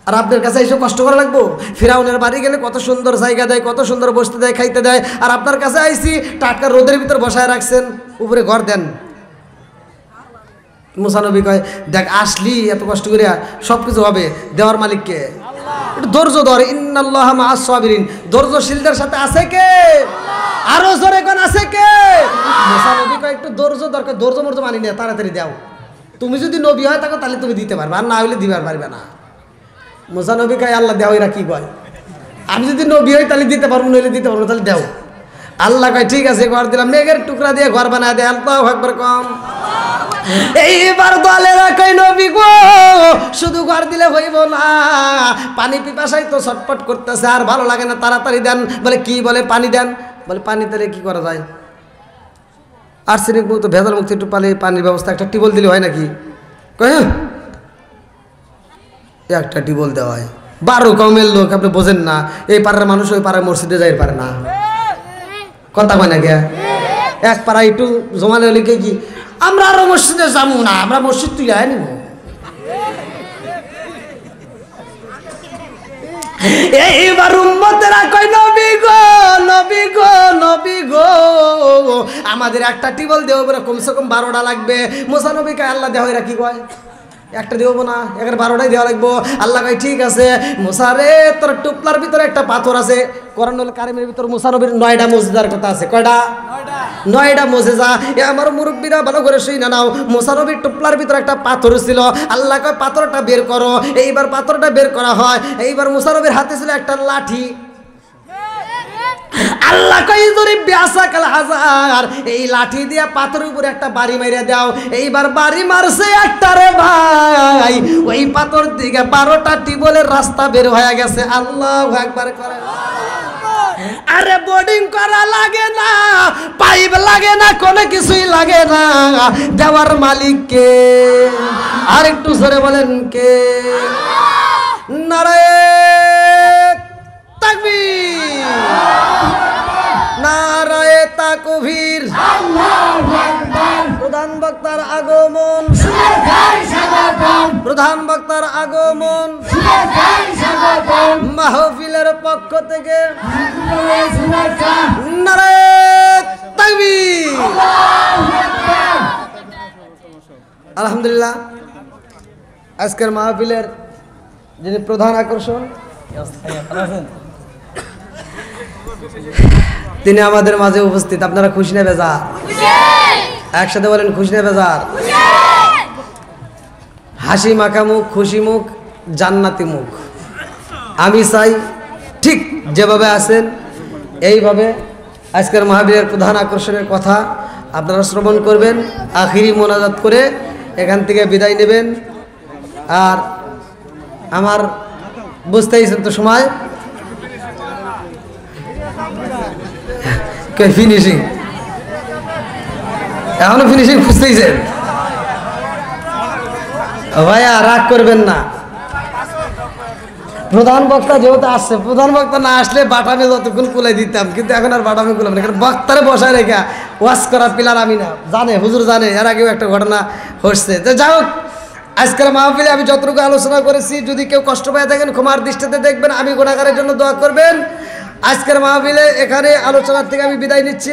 আর আপনার কাছে এসে কষ্ট করা লাগবো? ফিরাউনের বাড়ি গেলে কত সুন্দর জায়গা দেয়, কত সুন্দর বসতে দেয়, খাইতে দেয়, আর আপনার কাছে আইছি টাটকা রোদের ভিতর বসায় রাখছেন, উপরে ঘর দেন। মুসা নবী কয় দেখ আসলি এত কষ্ট করে সব কিছু হবে, দেওয়ার মালিককে একটু ধৈর্য ধর। ইন্নাল্লাহা মাআস সাবিরিন, ধৈর্যশীলদের সাথে আছে কে? আরো জোরে কোন আছে কে? মুসা নবী কয় একটু ধৈর্য দরকার, ধৈর্য মর্য মানি না, তাড়াতাড়ি দাও। তুমি যদি নবী হয় থাকো তাহলে তুমি দিতে পারবে, আর না হলে দিবার পারবে না। মুসা নবী কয় আল্লাহ দেও, এরা কি কয়? আমি যদি নবী হই তাহলে দিতে পারবো, নইলে দিতে পারবো, তাহলে দেও। আল্লাহ কয় ঠিক আছে, ঘর দিলাম। মেঘের টুকরা দিয়ে ঘর বানায় দেয়। আল্লাহু আকবার কম। এইবার দলেরা কই নবী গো শুধু ঘর দিলে হইব না, পানি পিপাসায় তো ছটপট করতেছে, আর ভালো লাগে না, তাড়াতাড়ি দেন। বলে কি? বলে পানি দেন। বলে পানি তাহলে কি করা যায়? আর্সেনিক মুক্ত ভেজাল মুক্ত একটু পানির ব্যবস্থা, একটা টিউবওয়েল দিলে হয় নাকি? কয় একটা টিউবওয়েল দেওয়া হয়। 12 কমের লোক, আপনি বোঝেন না? এই পাড়ার মানুষ ওই পাড়ার মসজিদে যাই পারে না, কথা কয় না কে? এক পাড়ায় একটু জমালে হলে কি আমরা আরো মসজিদে যাবো না, আমরা মসজিদ তুই আয় নিব। এইবার উম্মতেরা কয় নবী গো, নবী গো, নবী গো, আমাদের একটা টিউবওয়েল দেবো, কমসে কম 12টা লাগবে। মুসা নবী কয় আল্লাহ দেওয়া, এরা কি কয়? একটা দেবো না, এখানে 12টাই দেওয়া লাগবো। আল্লাহ কয় ঠিক আছে। মুসা রে তোর টুপলার ভিতরে একটা পাথর আছে, কোরআনুল কারিমের ভিতর মুসা নবীর 9টা মুজিজার কথা আছে। কয়টা? 9টা মুজিজা। এ আমার মুরব্বীরা ভালো করে শুনে নাও। মুসা নবীর টুপলার ভিতরে একটা পাথর ছিল। আল্লাহ কয় পাথরটা বের করো। এইবার পাথরটা বের করা হয়। এইবার মুসা নবীর হাতে ছিল একটা লাঠি। আল্লাহ কয় জরি ব্যাসা কাল হাজার, এই লাঠি দিয়া পাথরের উপরে একটা বাড়ি মাইরা দাও। এইবার বাড়ি মারছে একটা রে ভাই, ওই পাথর দিকে 12টা টিউবওয়েলের রাস্তা বের হয়ে গেছে। আল্লাহু আকবার করে। আরে বোর্ডিং করা লাগে না, পাইপ লাগে না, কোনো কিছুই লাগে না, দেওয়ার মালিক কে? আর একটু জোরে বলেন কে? নারায়ে তাকবীর, নারায়ে তাকবীর। প্রধান বক্তার আগমন, প্রধান বক্তার আগমন মাহফিলের পক্ষ থেকে নারায়ে তাকবীর। আলহামদুলিল্লাহ, আজকের মাহফিলের যিনি প্রধান আকর্ষণ তিনি আমাদের মাঝে উপস্থিত। আপনারা খুশি না বেজার? একসাথে বলেন খুশি না বেজার? হাসি মাখা মুখ, খুশি মুখ, জান্নাতি মুখ। আমি চাই ঠিক যেভাবে আছেন এইভাবে আজকের মাহফিলের প্রধান আকর্ষণের কথা আপনারা শ্রবণ করবেন, আখিরি মোনাজাত করে এখান থেকে বিদায় নেবেন। আর আমার বুঝতেইছেন তো সময় ফিনিশিং, এখনো ফিনিশিং খুঁজতেইছেন ভাইয়া, রাগ করবেন না। প্রধান বক্তা যেহেতু আসছে, প্রধান বক্তা না আসলে বাটামে যতক্ষণ কুলাই দিতাম, কিন্তু এখন আর বাটামে কুলাম না, কারণ বক্তারে বসায় রেখা ওয়াজ করা পিলার আমি না, জানে হুজুর জানে, এর আগেও একটা ঘটনা হচ্ছে। তো যাই হোক, আজকের মাহফিলে আমি যতটুকু আলোচনা করেছি, যদি কেউ কষ্ট পেয়ে থাকেন ক্ষমার দৃষ্টিতে দেখবেন, আমি গুনাহগারের জন্য দোয়া করবেন। আজকের মাহফিলে এখানে আলোচনার থেকে আমি বিদায় নিচ্ছি।